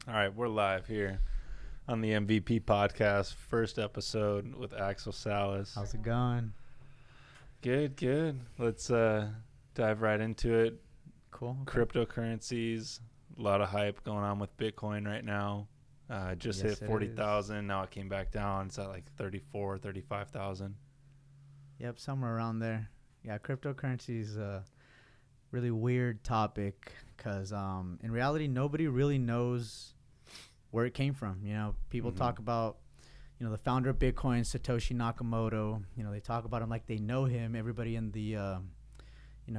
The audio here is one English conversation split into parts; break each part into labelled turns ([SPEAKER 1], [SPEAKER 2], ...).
[SPEAKER 1] All right, we're live here on the MVP podcast, first episode with Axel Salas.
[SPEAKER 2] How's it going?
[SPEAKER 1] Good, good. Let's dive right into it.
[SPEAKER 2] Cool. Okay.
[SPEAKER 1] Cryptocurrencies, a lot of hype going on with Bitcoin right now. Just
[SPEAKER 2] Yes,
[SPEAKER 1] hit
[SPEAKER 2] it
[SPEAKER 1] 40,000. Now it came back down. It's at like 34, 35,000.
[SPEAKER 2] Yep, somewhere around there. Yeah, cryptocurrency is a really weird topic because in reality, nobody really knows where it came from. You know, people talk about, the founder of Bitcoin, Satoshi Nakamoto. You know, they talk about him like they know him. Everybody in the,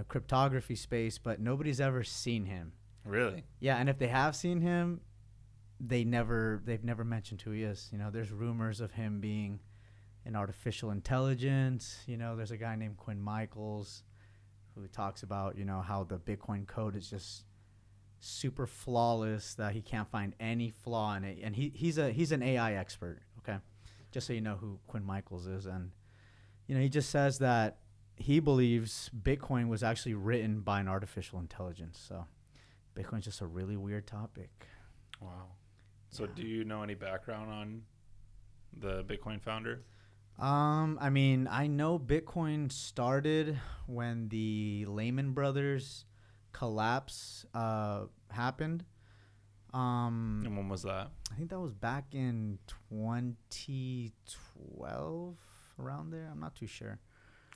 [SPEAKER 2] cryptography space, but nobody's ever seen him.
[SPEAKER 1] Really?
[SPEAKER 2] Yeah, and if they have seen him, they've never mentioned who he is. You know, there's rumors of him being an artificial intelligence. You know, there's a guy named Quinn Michaels who talks about, how the Bitcoin code is just super flawless, that he can't find any flaw in it. And he's an AI expert, okay? Just so you know who Quinn Michaels is. And, he just says that he believes Bitcoin was actually written by an artificial intelligence. So Bitcoin's just a really weird topic.
[SPEAKER 1] Wow. So do you know any background on the Bitcoin founder?
[SPEAKER 2] I know Bitcoin started when the Lehman Brothers collapse happened.
[SPEAKER 1] And when was that?
[SPEAKER 2] I think that was back in 2012, around there. I'm not too sure.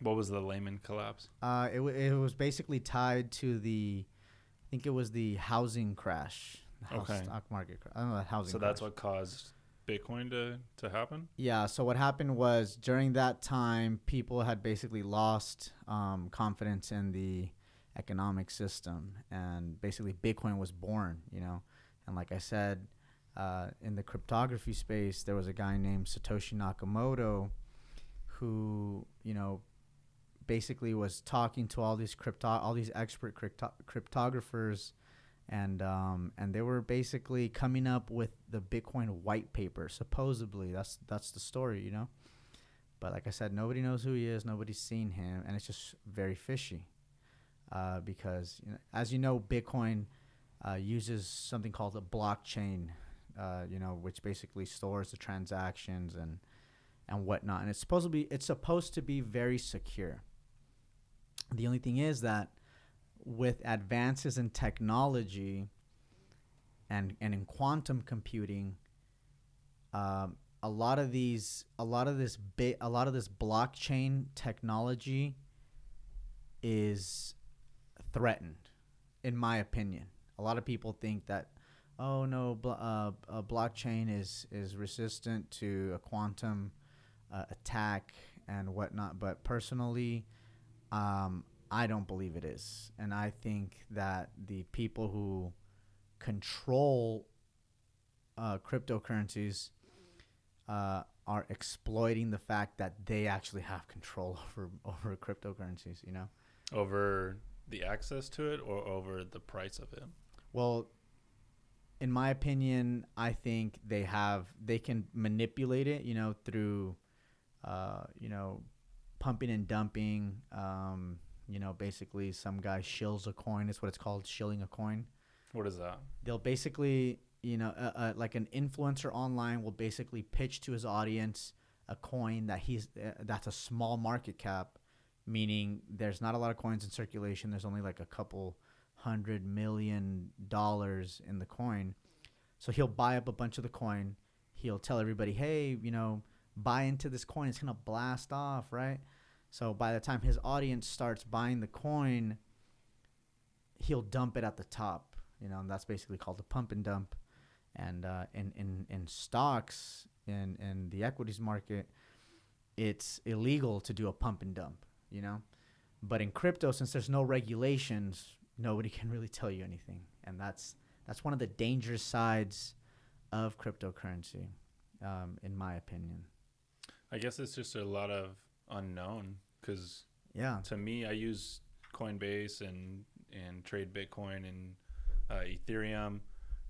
[SPEAKER 1] What was the Lehman collapse?
[SPEAKER 2] It was basically tied to I think it was the housing crash. Stock market crash. I don't know, that housing crash.
[SPEAKER 1] So that's what caused Bitcoin to happen?
[SPEAKER 2] Yeah, so what happened was during that time, people had basically lost confidence in the economic system, and basically Bitcoin was born, And like I said, in the cryptography space, there was a guy named Satoshi Nakamoto who, basically was talking to all these expert cryptographers, and they were basically coming up with the Bitcoin white paper. Supposedly, that's the story, But like I said, nobody knows who he is. Nobody's seen him, and it's just very fishy. Because as you know, Bitcoin uses something called a blockchain, which basically stores the transactions and whatnot. And it's supposed to be very secure. The only thing is that with advances in technology and in quantum computing, a lot of this blockchain technology is threatened, in my opinion. A lot of people think that, oh no, a blockchain is resistant to a quantum attack and whatnot. But personally, I don't believe it is. And I think that the people who control cryptocurrencies are exploiting the fact that they actually have control over cryptocurrencies,
[SPEAKER 1] Over the access to it or over the price of it?
[SPEAKER 2] Well, in my opinion, I think they can manipulate it, through, pumping and dumping. Basically some guy shills a coin. It's what it's called, shilling a coin.
[SPEAKER 1] What is that?
[SPEAKER 2] They'll basically, like an influencer online will basically pitch to his audience a coin that's a small market cap, meaning there's not a lot of coins in circulation. There's only like a couple $100 million in the coin. So he'll buy up a bunch of the coin. He'll tell everybody, hey, buy into this coin. It's going to blast off, right? So by the time his audience starts buying the coin, he'll dump it at the top, and that's basically called a pump and dump. And in stocks, in the equities market, it's illegal to do a pump and dump, But in crypto, since there's no regulations, nobody can really tell you anything. And that's one of the dangerous sides of cryptocurrency, in my opinion.
[SPEAKER 1] I guess it's just a lot of unknown because to me, I use Coinbase and trade Bitcoin and Ethereum,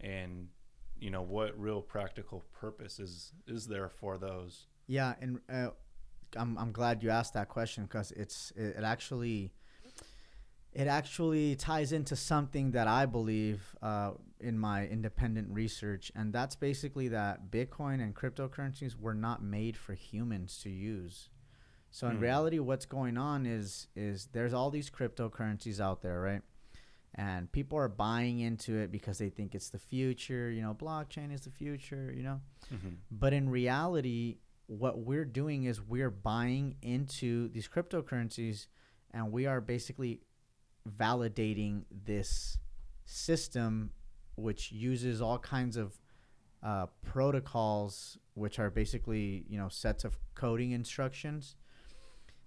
[SPEAKER 1] and what real practical purpose is there for those?
[SPEAKER 2] Yeah, and I'm glad you asked that question because it actually It actually ties into something that I believe in my independent research, and that's basically that Bitcoin and cryptocurrencies were not made for humans to use. So in reality, what's going on is there's all these cryptocurrencies out there, right? And people are buying into it because they think it's the future. You know, blockchain is the future. You know, but in reality, what we're doing is we're buying into these cryptocurrencies, and we are basically validating this system, which uses all kinds of protocols, which are basically, you know, sets of coding instructions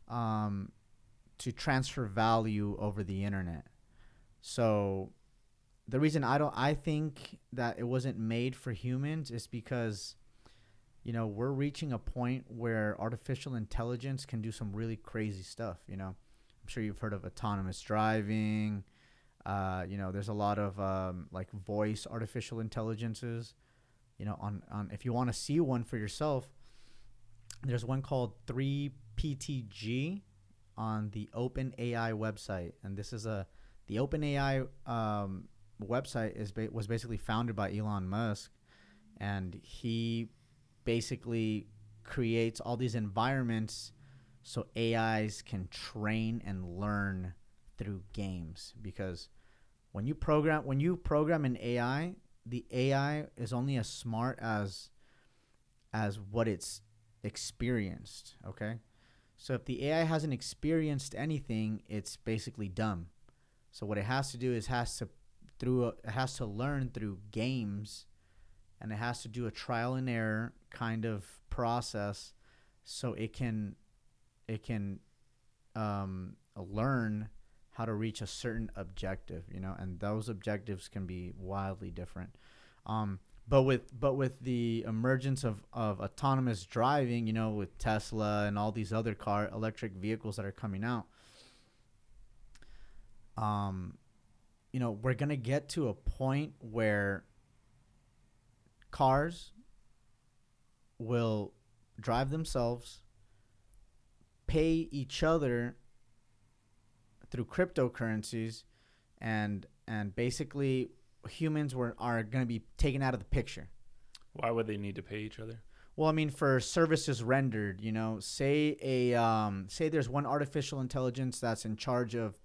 [SPEAKER 2] to transfer value over the internet. So the reason I think that it wasn't made for humans is because, you know, we're reaching a point where artificial intelligence can do some really crazy stuff. You know, I'm sure you've heard of autonomous driving. You know, there's a lot of like voice artificial intelligences. You know, on if you want to see one for yourself, there's one called 3PTG on the OpenAI website, and this is the OpenAI website was basically founded by Elon Musk, and he basically creates all these environments so AIs can train and learn through games. Because when you program an AI, the AI is only as smart as what it's experienced. Okay, so if the AI hasn't experienced anything, it's basically dumb. So what it has to do is it has to learn through games, and it has to do a trial and error kind of process, so it can learn how to reach a certain objective, you know, and those objectives can be wildly different. But with the emergence of autonomous driving, you know, with Tesla and all these other electric vehicles that are coming out, you know, we're gonna get to a point where cars will drive themselves, pay each other through cryptocurrencies, and basically humans are going to be taken out of the picture.
[SPEAKER 1] Why would they need to pay each other?
[SPEAKER 2] Well, I mean, for services rendered, you know, say there's one artificial intelligence that's in charge of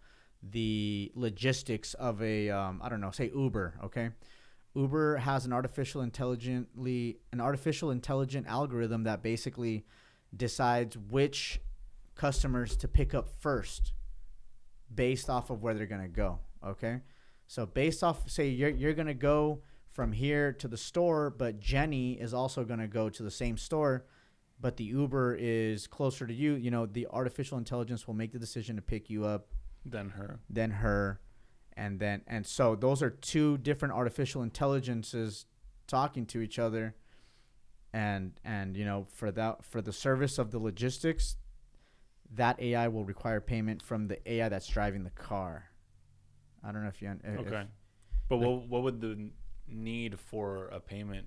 [SPEAKER 2] the logistics of a I don't know, say Uber, okay? Uber has an artificial intelligent algorithm that basically decides which customers to pick up first based off of where they're going to go, okay? So based off, say you're going to go from here to the store, but Jenny is also going to go to the same store, but the Uber is closer to you, you know, the artificial intelligence will make the decision to pick you up
[SPEAKER 1] than her.
[SPEAKER 2] And so those are two different artificial intelligences talking to each other, and you know, for the service of the logistics, that AI will require payment from the AI that's driving the car. I don't know if you
[SPEAKER 1] okay, but like, what would the need for a payment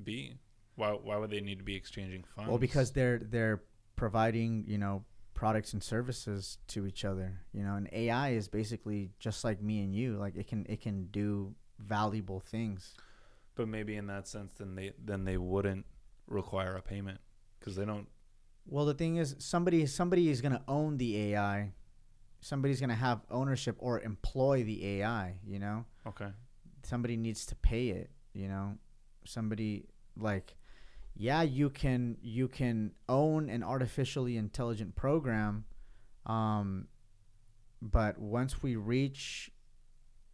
[SPEAKER 1] be? Why would they need to be exchanging funds?
[SPEAKER 2] Well, because they're providing, you know, products and services to each other, you know, and AI is basically just like me and you, like it can do valuable things.
[SPEAKER 1] But maybe in that sense, then they wouldn't require a payment because they don't.
[SPEAKER 2] Well, the thing is, somebody is going to own the AI. Somebody's going to have ownership or employ the AI, you know?
[SPEAKER 1] Okay.
[SPEAKER 2] Somebody needs to pay it, you know? Somebody, like, yeah, you can own an artificially intelligent program, but once we reach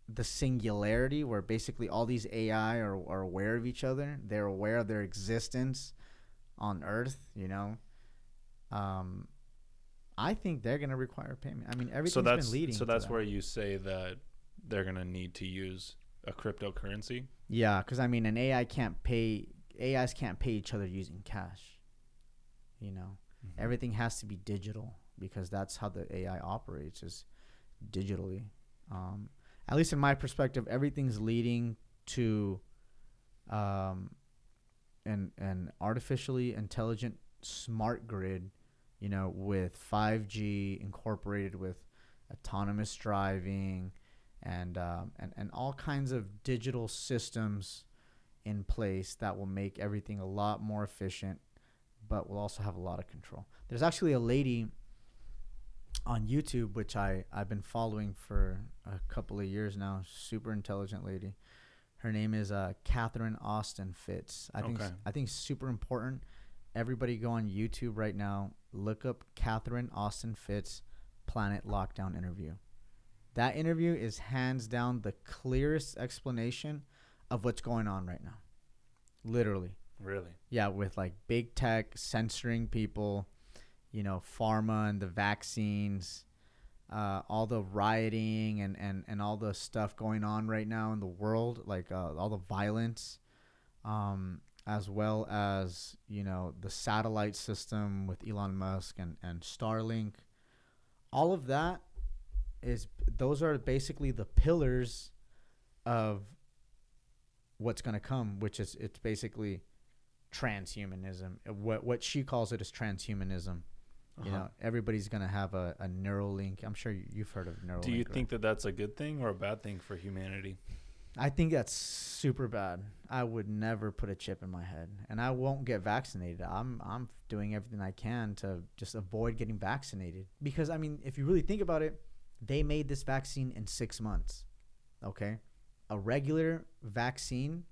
[SPEAKER 2] the singularity where basically all these AI are aware of each other, they're aware of their existence on Earth, you know? I think they're going to require payment. I mean, everything's been leading.
[SPEAKER 1] So that's where you say that they're going to need to use a cryptocurrency.
[SPEAKER 2] Yeah, because I mean, AIs can't pay each other using cash. You know, everything has to be digital because that's how the AI operates, is digitally. At least in my perspective, everything's leading to an artificially intelligent smart grid, you know, with 5G incorporated with autonomous driving, and all kinds of digital systems in place that will make everything a lot more efficient, but will also have a lot of control. There's actually a lady on YouTube, which I've been following for a couple of years now. Super intelligent lady. Her name is Catherine Austin Fitz. I think super important. Everybody go on YouTube right now. Look up Catherine Austin Fitz Planet Lockdown interview. That interview is hands down the clearest explanation of what's going on right now. Literally.
[SPEAKER 1] Really?
[SPEAKER 2] Yeah, with like big tech censoring people, pharma and the vaccines, all the rioting and all the stuff going on right now in the world, like all the violence, as well as, the satellite system with Elon Musk and Starlink. All of that those are basically the pillars of what's going to come, which is it's basically transhumanism. What she calls it is transhumanism. Everybody's going to have a Neuralink. I'm sure you've heard of Neuralink.
[SPEAKER 1] Do you think that that's a good thing or a bad thing for humanity?
[SPEAKER 2] I think that's super bad. I would never put a chip in my head, and I won't get vaccinated. I'm doing everything I can to just avoid getting vaccinated because, I mean, if you really think about it, they made this vaccine in 6 months, okay? A regular vaccine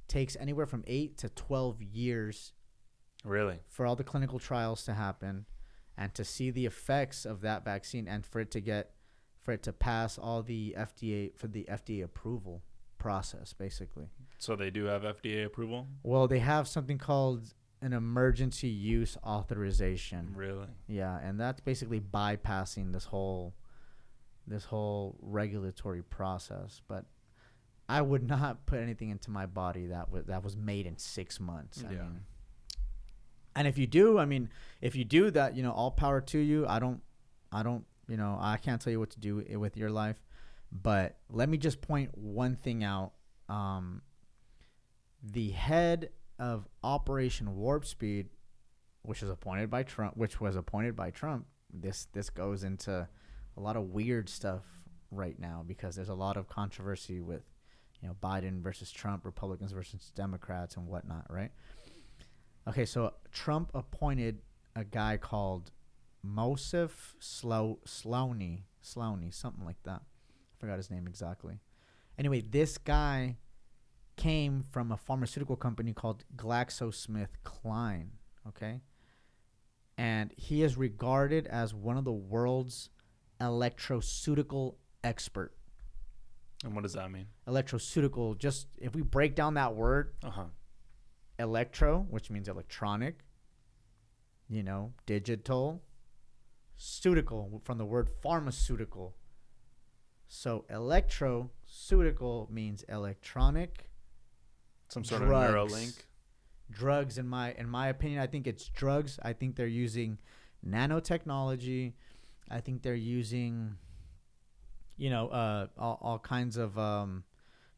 [SPEAKER 2] takes anywhere from 8 to 12 years.
[SPEAKER 1] Really?
[SPEAKER 2] For all the clinical trials to happen and to see the effects of that vaccine and for it to pass all the FDA approval process, basically.
[SPEAKER 1] So they do have FDA approval?
[SPEAKER 2] Well, they have something called an emergency use authorization.
[SPEAKER 1] Really?
[SPEAKER 2] Yeah, and that's basically bypassing this whole regulatory process. But I would not put anything into my body that was made in 6 months. I mean, and if you do that, all power to you. I can't tell you what to do with your life. But let me just point one thing out. The head of Operation Warp Speed, which was appointed by Trump, this goes into a lot of weird stuff right now because there's a lot of controversy with, Biden versus Trump, Republicans versus Democrats and whatnot, right? Okay, so Trump appointed a guy called Mosif Slowney, something like that. I forgot his name exactly. Anyway, this guy came from a pharmaceutical company called GlaxoSmithKline, okay? And he is regarded as one of the world's electroceutical expert.
[SPEAKER 1] And what does that mean?
[SPEAKER 2] Electroceutical, just if we break down that word, electro, which means electronic, digital, ceutical from the word pharmaceutical. So electroceutical means electronic.
[SPEAKER 1] Some sort of Neuralink.
[SPEAKER 2] Drugs, in my opinion, I think it's drugs. I think they're using nanotechnology. I think they're using, all kinds of,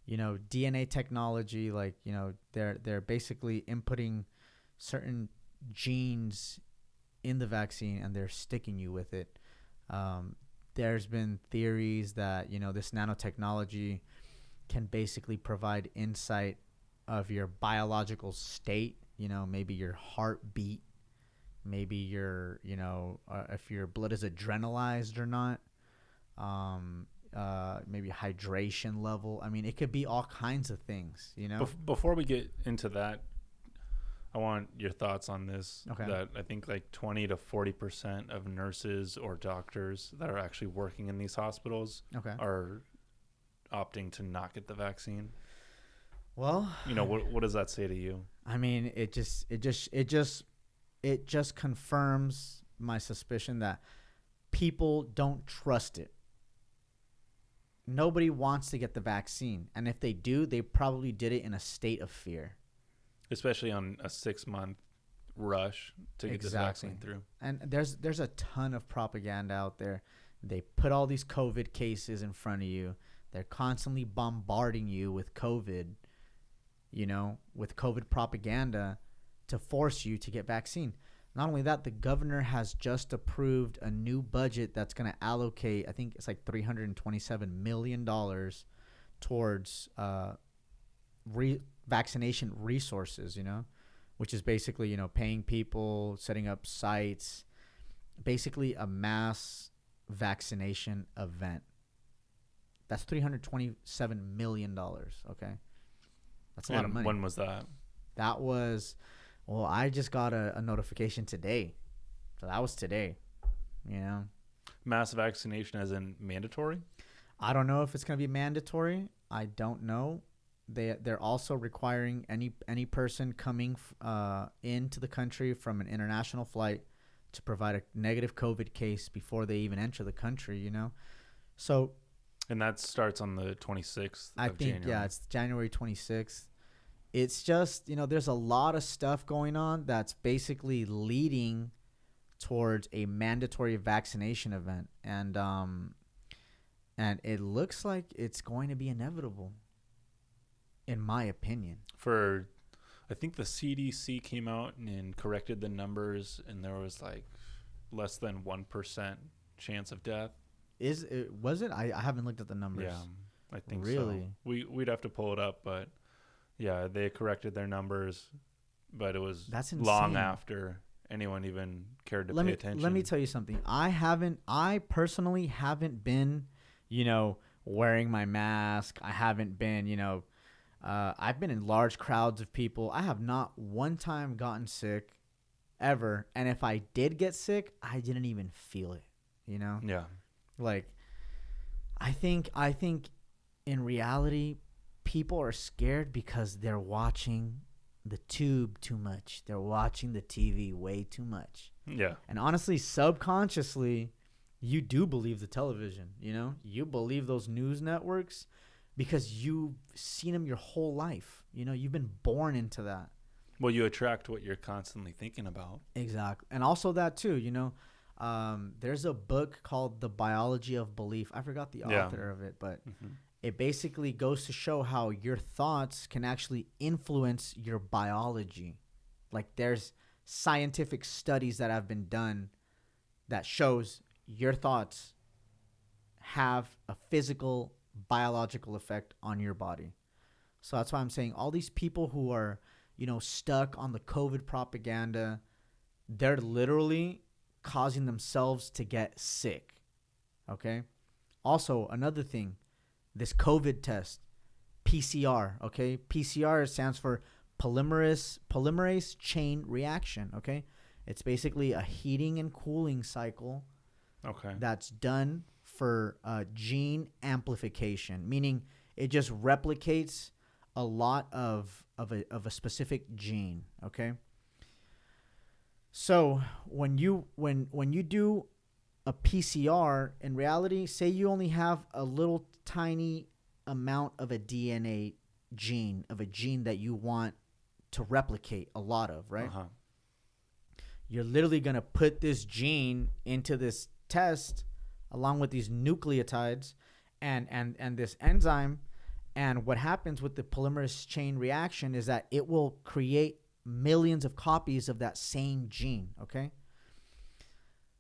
[SPEAKER 2] DNA technology. Like, they're basically inputting certain genes in the vaccine and they're sticking you with it. There's been theories that, this nanotechnology can basically provide insight of your biological state, maybe your heartbeat, maybe your, if your blood is adrenalized or not, maybe hydration level. I mean, it could be all kinds of things,
[SPEAKER 1] Before we get into that, I want your thoughts on this.
[SPEAKER 2] Okay.
[SPEAKER 1] That I think like 20 to 40% of nurses or doctors that are actually working in these hospitals are opting to not get the vaccine.
[SPEAKER 2] Well,
[SPEAKER 1] what does that say to you?
[SPEAKER 2] I mean, it just confirms my suspicion that people don't trust it. Nobody wants to get the vaccine, and if they do, they probably did it in a state of fear.
[SPEAKER 1] Especially on a 6-month rush to get this vaccine through.
[SPEAKER 2] And there's a ton of propaganda out there. They put all these COVID cases in front of you. They're constantly bombarding you with COVID, with COVID propaganda to force you to get vaccine. Not only that, the governor has just approved a new budget that's going to allocate, I think it's like $327 million towards vaccination resources, which is basically, paying people, setting up sites, basically a mass vaccination event. That's $327 million, okay? That's a lot of money.
[SPEAKER 1] When was that?
[SPEAKER 2] That was, well, I just got a notification today. So that was today,
[SPEAKER 1] Mass vaccination as in mandatory?
[SPEAKER 2] I don't know if it's going to be mandatory. I don't know. They're also requiring any person coming into the country from an international flight to provide a negative COVID case before they even enter the country, So...
[SPEAKER 1] And that starts on the 26th
[SPEAKER 2] I think,
[SPEAKER 1] January.
[SPEAKER 2] Yeah, it's January 26th. It's just, there's a lot of stuff going on that's basically leading towards a mandatory vaccination event. And it looks like it's going to be inevitable, in my opinion.
[SPEAKER 1] I think the CDC came out and corrected the numbers, and there was like less than 1% chance of death.
[SPEAKER 2] Was it? I haven't looked at the numbers.
[SPEAKER 1] Yeah, I think
[SPEAKER 2] really?
[SPEAKER 1] So. We'd have to pull it up, but yeah, they corrected their numbers, but it was long after anyone even cared to pay attention.
[SPEAKER 2] Let me tell you something. I personally haven't been, wearing my mask. I haven't been, I've been in large crowds of people. I have not one time gotten sick ever. And if I did get sick, I didn't even feel it,
[SPEAKER 1] Yeah.
[SPEAKER 2] Like, I think in reality, people are scared because they're watching the tube too much. They're watching the TV way too much.
[SPEAKER 1] Yeah.
[SPEAKER 2] And honestly, subconsciously, you do believe the television, You believe those news networks because you've seen them your whole life. You've been born into that.
[SPEAKER 1] Well, you attract what you're constantly thinking about.
[SPEAKER 2] Exactly. And also that too, there's a book called The Biology of Belief. I forgot the author of it, but it basically goes to show how your thoughts can actually influence your biology. Like, there's scientific studies that have been done that shows your thoughts have a physical, biological effect on your body. So that's why I'm saying all these people who are, stuck on the COVID propaganda, they're literally causing themselves to get sick. Okay? Also, another thing, this COVID test, PCR, okay? PCR stands for polymerase chain reaction, okay? It's basically a heating and cooling cycle.
[SPEAKER 1] Okay.
[SPEAKER 2] That's done for gene amplification, meaning it just replicates a lot of a specific gene, okay? So when you do a PCR, in reality, say you only have a little tiny amount of a DNA gene, of a gene that you want to replicate a lot of, right?
[SPEAKER 1] Uh-huh.
[SPEAKER 2] You're literally going to put this gene into this test along with these nucleotides and this enzyme. And what happens with the polymerase chain reaction is that it will create millions of copies of that same gene, okay?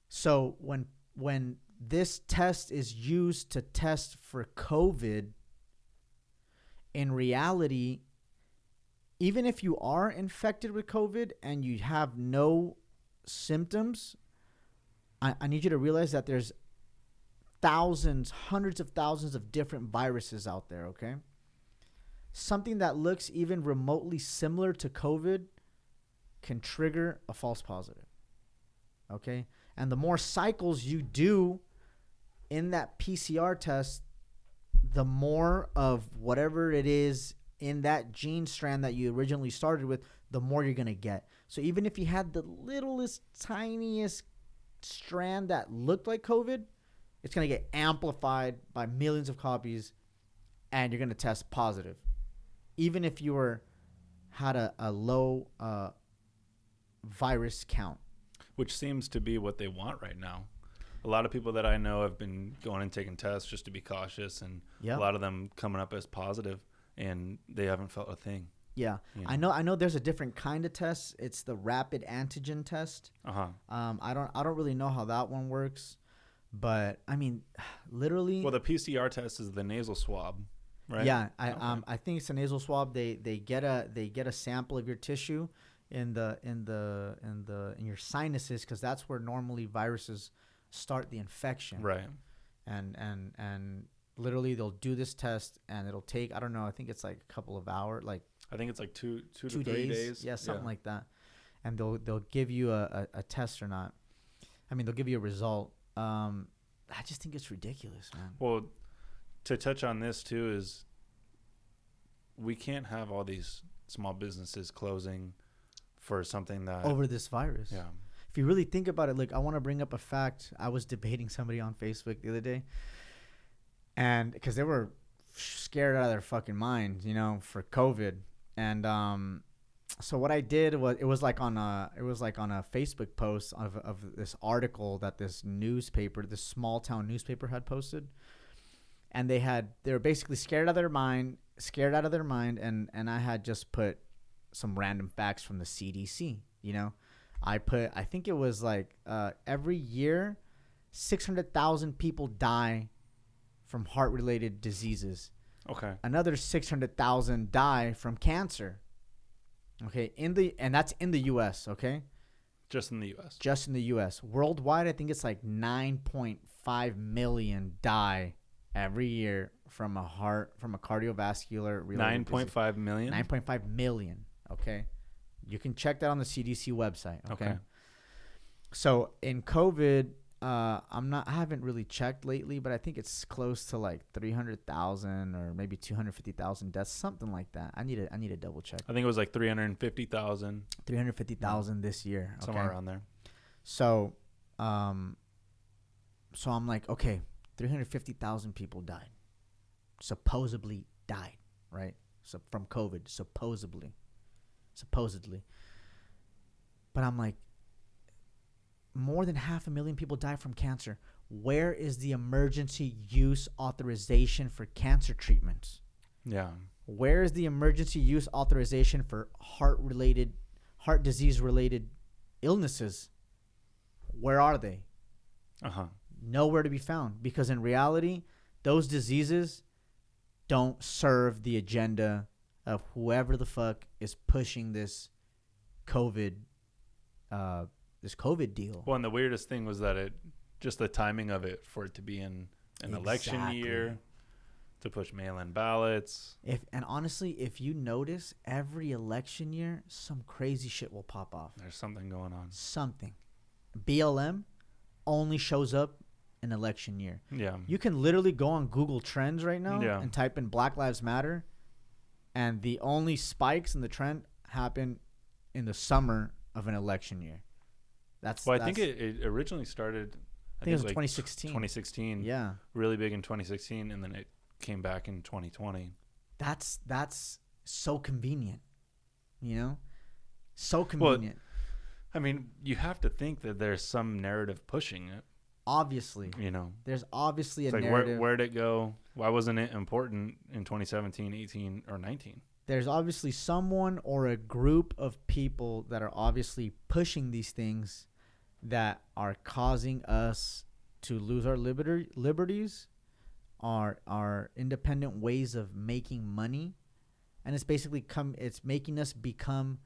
[SPEAKER 2] So when this test is used to test for COVID, in reality, even if you are infected with COVID and you have no symptoms, I need you to realize that there's thousands, hundreds of thousands of different viruses out there, okay? Something that looks even remotely similar to COVID can trigger a false positive, okay? And the more cycles you do in that PCR test, the more of whatever it is in that gene strand that you originally started with, the more you're going to get. So even if you had the littlest, tiniest strand that looked like COVID, it's going to get amplified by millions of copies, and you're going to test positive. Even if you had a low virus count.
[SPEAKER 1] Which seems to be what they want right now. A lot of people that I know have been going and taking tests just to be cautious, and a lot of them coming up as positive, and they haven't felt a thing.
[SPEAKER 2] Yeah.
[SPEAKER 1] You
[SPEAKER 2] know? I know there's a different kind of test. It's the rapid antigen test.
[SPEAKER 1] Uh-huh.
[SPEAKER 2] I don't really know how that one works, but I mean, literally.
[SPEAKER 1] Well, the PCR test is the nasal swab, right?
[SPEAKER 2] Yeah, I think it's a nasal swab. They get a sample of your tissue in your sinuses, because that's where normally viruses start the infection.
[SPEAKER 1] Right.
[SPEAKER 2] And literally they'll do this test, and it'll take, I don't know, I think it's like a couple of hours, like
[SPEAKER 1] I think it's like two to 3 days.
[SPEAKER 2] Yeah, something like that. And they'll give you a test or not. I mean, they'll give you a result. I just think it's ridiculous, man.
[SPEAKER 1] Well, to touch on this too is we can't have all these small businesses closing for something that
[SPEAKER 2] over this virus.
[SPEAKER 1] Yeah.
[SPEAKER 2] If you really think about it, look, I want to bring up a fact. I was debating somebody on Facebook the other day, and because they were scared out of their fucking minds, for COVID. And so what I did was, it was like on a Facebook post of this article that this small town newspaper had posted, and they were basically scared out of their mind, and I had just put some random facts from the CDC. I think it was like every year 600,000 people die from heart-related diseases.
[SPEAKER 1] Okay.
[SPEAKER 2] Another 600,000 die from cancer. Okay, and that's in the U.S. Okay.
[SPEAKER 1] Just in the U.S.
[SPEAKER 2] Just in the U.S. Worldwide, I think it's like 9.5 million die every year from a cardiovascular related
[SPEAKER 1] 9.5 million.
[SPEAKER 2] 9.5 million. Okay, you can check that on the CDC website. Okay. So in COVID, I haven't really checked lately, but I think it's close to like 300,000 or maybe 250,000 deaths, something like that. I need to double check.
[SPEAKER 1] I think it was like 350,000.
[SPEAKER 2] 350,000 this year. Okay?
[SPEAKER 1] Somewhere around there.
[SPEAKER 2] So, so I'm like, okay, 350,000 people supposedly died, right? So from COVID, supposedly. But I'm like, more than 500,000 people die from cancer. Where is the emergency use authorization for cancer treatments?
[SPEAKER 1] Yeah.
[SPEAKER 2] Where is the emergency use authorization for heart disease related illnesses? Where are they? Nowhere to be found, because in reality, those diseases don't serve the agenda of whoever the fuck is pushing this COVID deal.
[SPEAKER 1] Well, and the weirdest thing was that just the timing of it, for it to be in an election year, to push mail-in ballots.
[SPEAKER 2] And honestly, if you notice, every election year, some crazy shit will pop off.
[SPEAKER 1] There's something going on.
[SPEAKER 2] Something. BLM only shows up in election year.
[SPEAKER 1] Yeah.
[SPEAKER 2] You can literally go on Google Trends right now and type in Black Lives Matter, and the only spikes in the trend happen in the summer of an election year.
[SPEAKER 1] I think it originally started.
[SPEAKER 2] I think it was like 2016.
[SPEAKER 1] 2016.
[SPEAKER 2] Yeah.
[SPEAKER 1] Really big in 2016, and then it came back in 2020.
[SPEAKER 2] That's so convenient, So convenient.
[SPEAKER 1] Well, I mean, you have to think that there's some narrative pushing it.
[SPEAKER 2] Obviously. There's obviously a narrative.
[SPEAKER 1] Where'd it go? Why wasn't it important in 2017, 18, or 19?
[SPEAKER 2] There's obviously someone or a group of people that are obviously pushing these things that are causing us to lose our liberties, our independent ways of making money, and it's basically it's making us become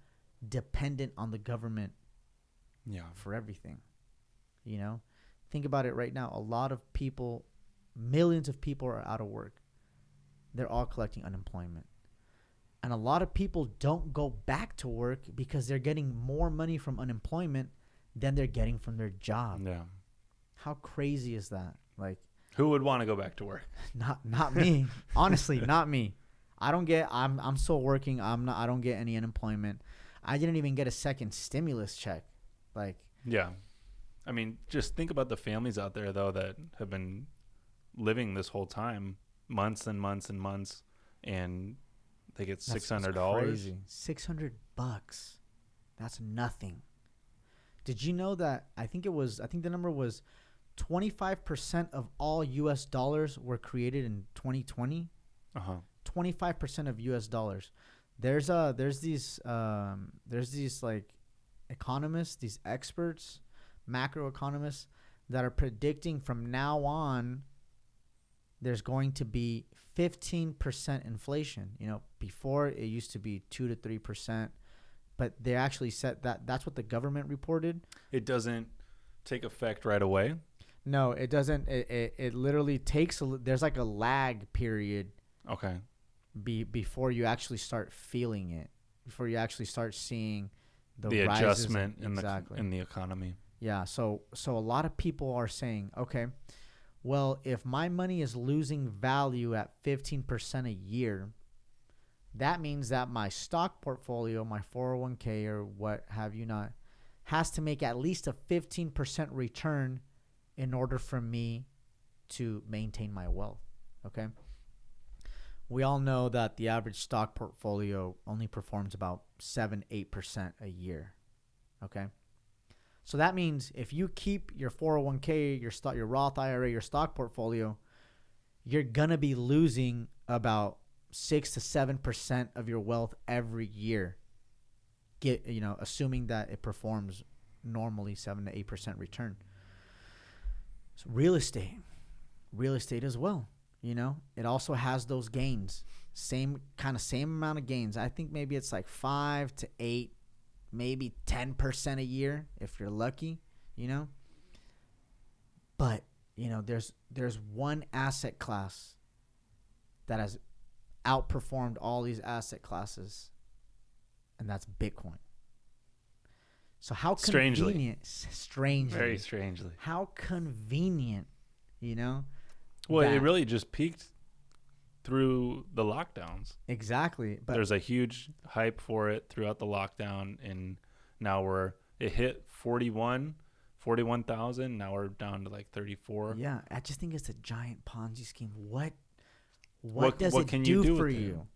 [SPEAKER 2] dependent on the government for everything. Think about it right now. A lot of people, millions of people are out of work. They're all collecting unemployment. And a lot of people don't go back to work because they're getting more money from unemployment than they're getting from their job.
[SPEAKER 1] Yeah.
[SPEAKER 2] How crazy is that? Like,
[SPEAKER 1] who would want to go back to work?
[SPEAKER 2] Not me. Honestly, not me. I'm still working. I don't get any unemployment. I didn't even get a second stimulus check.
[SPEAKER 1] Yeah. I mean, just think about the families out there though that have been living this whole time, months and months and months, and they get $600.
[SPEAKER 2] Crazy. $600. That's nothing. Did you know that? I think the number was 25% of all U.S. dollars were created in 2020. 25% of U.S. dollars. There's these like economists, these experts, macroeconomists that are predicting from now on there's going to be 15% inflation. You know, before it used to be 2 to 3%, but they actually said that's what the government reported.
[SPEAKER 1] It doesn't take effect right away.
[SPEAKER 2] No, it doesn't. It literally takes there's like a lag period.
[SPEAKER 1] Okay.
[SPEAKER 2] Before you actually start feeling it, before you actually start seeing
[SPEAKER 1] the adjustment in the economy.
[SPEAKER 2] Yeah. So a lot of people are saying, okay, well, if my money is losing value at 15% a year, that means that my stock portfolio, my 401k or what have you not, has to make at least a 15% return in order for me to maintain my wealth. Okay. We all know that the average stock portfolio only performs about 7-8% a year. Okay. So that means if you keep your 401k, your Roth IRA, your stock portfolio, you're going to be losing about 6 to 7% of your wealth every year. Assuming that it performs normally 7 to 8% return. So real estate as well. It also has those gains, same amount of gains. I think maybe it's like 5 to 8, maybe 10% a year if you're lucky, But, there's one asset class that has outperformed all these asset classes, and that's Bitcoin. So how convenient, strangely.
[SPEAKER 1] Very strangely.
[SPEAKER 2] How convenient,
[SPEAKER 1] Well, it really just peaked through the lockdowns.
[SPEAKER 2] Exactly.
[SPEAKER 1] But there's a huge hype for it throughout the lockdown, and now it hit 41,000. Now we're down to like 34.
[SPEAKER 2] Yeah, I just think it's a giant Ponzi scheme. What does it do for you?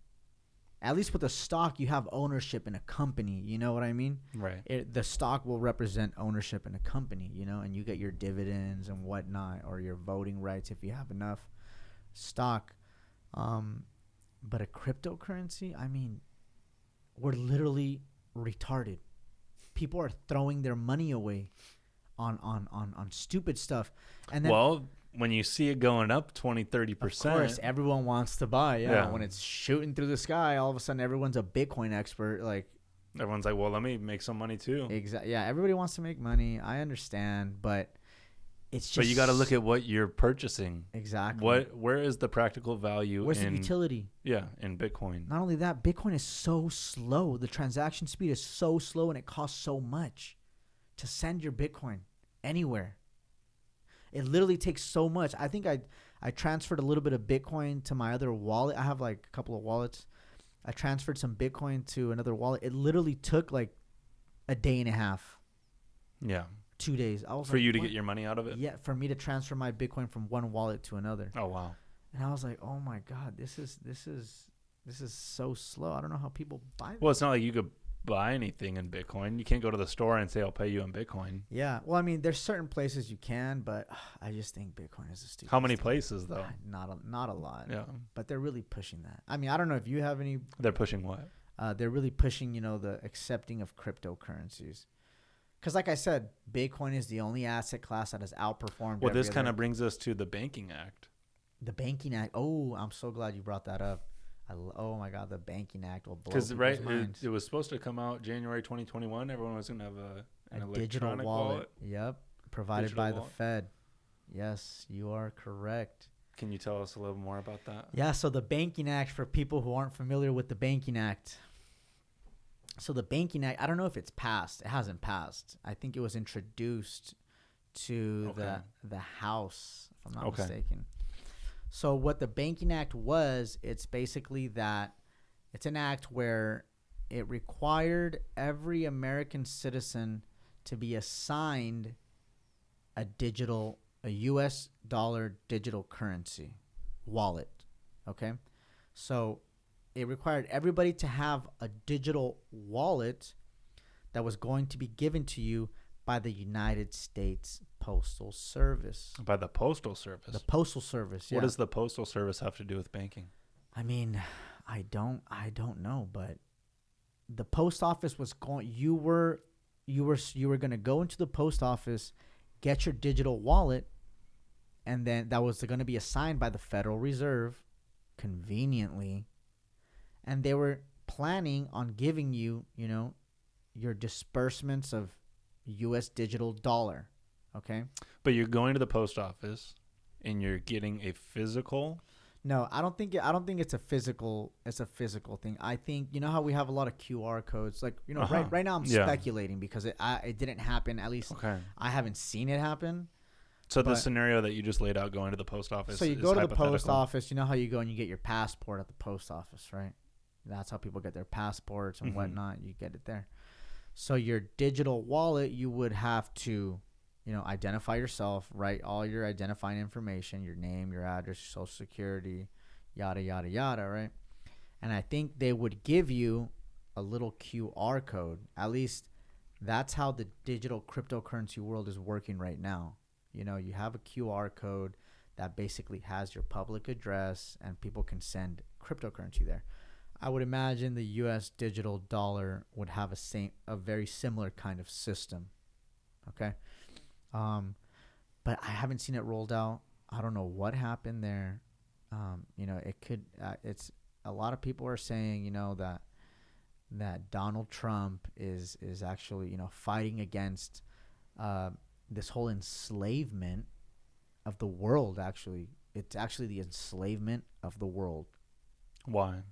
[SPEAKER 2] At least with a stock, you have ownership in a company. You know what I mean?
[SPEAKER 1] Right.
[SPEAKER 2] The stock will represent ownership in a company, and you get your dividends and whatnot, or your voting rights if you have enough stock. But a cryptocurrency, I mean, we're literally retarded. People are throwing their money away on stupid stuff. And then,
[SPEAKER 1] when you see it going up 20-30%,
[SPEAKER 2] of course, everyone wants to buy. Yeah. When it's shooting through the sky, all of a sudden everyone's a Bitcoin expert. Like,
[SPEAKER 1] everyone's like, well, let me make some money too.
[SPEAKER 2] Exactly. Yeah, everybody wants to make money. I understand, but it's just.
[SPEAKER 1] But you got to look at what you're purchasing.
[SPEAKER 2] Exactly.
[SPEAKER 1] Where is the practical value?
[SPEAKER 2] Where's the utility?
[SPEAKER 1] Yeah, in Bitcoin.
[SPEAKER 2] Not only that, Bitcoin is so slow. The transaction speed is so slow, and it costs so much to send your Bitcoin anywhere. It literally takes so much. I think I transferred a little bit of Bitcoin to my other wallet. I have like a couple of wallets. I transferred some Bitcoin to another wallet. It literally took like a day and a half.
[SPEAKER 1] Yeah.
[SPEAKER 2] 2 days. I was
[SPEAKER 1] for you to get your money out of it?
[SPEAKER 2] Yeah, for me to transfer my Bitcoin from one wallet to another.
[SPEAKER 1] Oh, wow.
[SPEAKER 2] And I was like, oh my God, this is so slow. I don't know how people buy this.
[SPEAKER 1] Well, it's not like you could buy anything in Bitcoin. You can't go to the store and say, I'll pay you in Bitcoin.
[SPEAKER 2] Yeah. Well, I mean, there's certain places you can, but I just think Bitcoin is a stupid.
[SPEAKER 1] How many places, though?
[SPEAKER 2] Not a lot.
[SPEAKER 1] Yeah.
[SPEAKER 2] But they're really pushing that. I mean, I don't know if you have any.
[SPEAKER 1] They're pushing what?
[SPEAKER 2] They're really pushing, the accepting of cryptocurrencies. Because like I said, Bitcoin is the only asset class that has outperformed.
[SPEAKER 1] Well, this kind of brings us to the Banking Act.
[SPEAKER 2] The Banking Act. Oh, I'm so glad you brought that up. Oh my God, the Banking Act will blow people's minds.
[SPEAKER 1] It was supposed to come out January 2021. Everyone was going to have an
[SPEAKER 2] digital wallet. Yep, provided by the Fed. Yes, you are correct.
[SPEAKER 1] Can you tell us a little more about that?
[SPEAKER 2] Yeah, so the Banking Act, for people who aren't familiar with the Banking Act. So the Banking Act, I don't know if it's passed. It hasn't passed. I think it was introduced to the House, if I'm not mistaken. So what the Banking Act was, it's basically that it's an act where it required every American citizen to be assigned a US dollar digital currency wallet. Okay. So it required everybody to have a digital wallet that was going to be given to you by the United States Postal Service.
[SPEAKER 1] By the Postal Service?
[SPEAKER 2] The Postal Service, yeah.
[SPEAKER 1] What does the Postal Service have to do with banking?
[SPEAKER 2] I mean, I don't know, but the post office was going. You were going to go into the post office, get your digital wallet, and then that was going to be assigned by the Federal Reserve, conveniently, and they were planning on giving you, your disbursements of U.S. digital dollar. Okay.
[SPEAKER 1] But you're going to the post office, and you're getting a physical.
[SPEAKER 2] No, I don't think it's a physical. It's a physical thing. I think how we have a lot of QR codes. Like right now I'm speculating because it didn't happen. At least I haven't seen it happen.
[SPEAKER 1] So the scenario that you just laid out, going to the post office.
[SPEAKER 2] So you go to the post office. You know how you go and you get your passport at the post office, right? That's how people get their passports and whatnot. You get it there. So your digital wallet, you would have to, identify yourself, write all your identifying information, your name, your address, your social security, yada, yada, yada, right? And I think they would give you a little QR code. At least that's how the digital cryptocurrency world is working right now. You have a QR code that basically has your public address and people can send cryptocurrency there. I would imagine the U.S. digital dollar would have a very similar kind of system. Okay. But I haven't seen it rolled out. I don't know what happened there. It could, it's a lot of people are saying, that Donald Trump is actually, fighting against, this whole enslavement of the world. Actually, it's actually the enslavement of the world.
[SPEAKER 1] Why?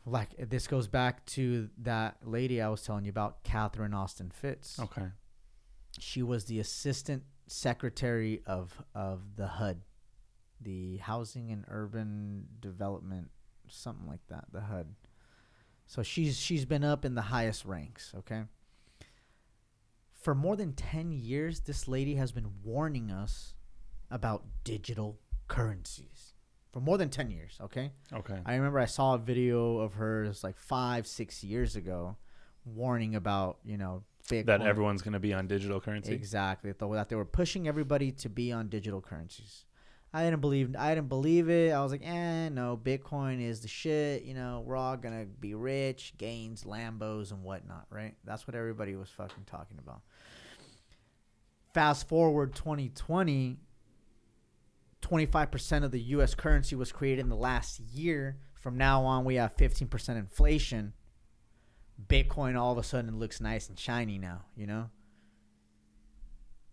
[SPEAKER 2] Like, this goes back to that lady I was telling you about, Catherine Austin Fitts.
[SPEAKER 1] Okay.
[SPEAKER 2] She was the assistant secretary of the HUD, the Housing and Urban Development, something like that, the HUD. So she's been up in the highest ranks, okay? For more than 10 years, this lady has been warning us about digital currencies. For more than 10 years, okay?
[SPEAKER 1] Okay.
[SPEAKER 2] I remember I saw a video of hers like 5-6 years ago warning about, Bitcoin.
[SPEAKER 1] That everyone's going to be on digital currency?
[SPEAKER 2] Exactly. That they were pushing everybody to be on digital currencies. I didn't believe it. I was like, no, Bitcoin is the shit. We're all going to be rich, gains, Lambos, and whatnot, right? That's what everybody was fucking talking about. Fast forward 2020, 25% of the U.S. currency was created in the last year. From now on, we have 15% inflation. Bitcoin all of a sudden looks nice and shiny now,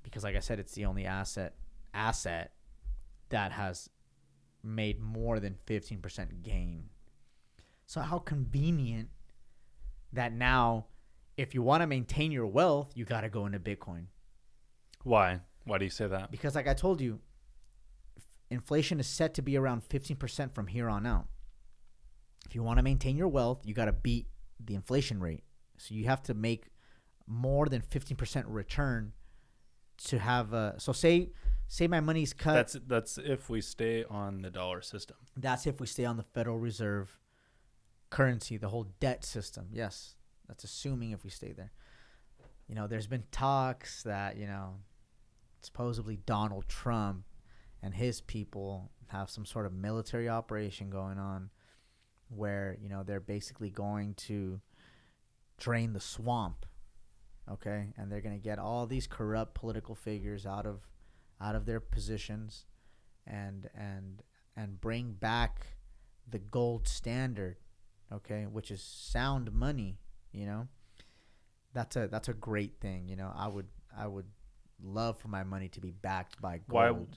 [SPEAKER 2] because like I said, it's the only asset that has made more than 15% gain. So how convenient that now, if you want to maintain your wealth, you got to go into Bitcoin.
[SPEAKER 1] Why? Why do you say that?
[SPEAKER 2] Because like I told you, inflation is set to be around 15% from here on out. If you want to maintain your wealth, you got to beat the inflation rate. So you have to make more than 15% return to have so say my money's cut.
[SPEAKER 1] That's if we stay on the dollar system.
[SPEAKER 2] That's if we stay on the Federal Reserve currency, the whole debt system. Yes. That's assuming if we stay there. There's been talks that, supposedly Donald Trump and his people have some sort of military operation going on where, they're basically going to drain the swamp, okay? And they're going to get all these corrupt political figures out of their positions and bring back the gold standard, okay, which is sound money, That's a great thing, I would love for my money to be backed by gold.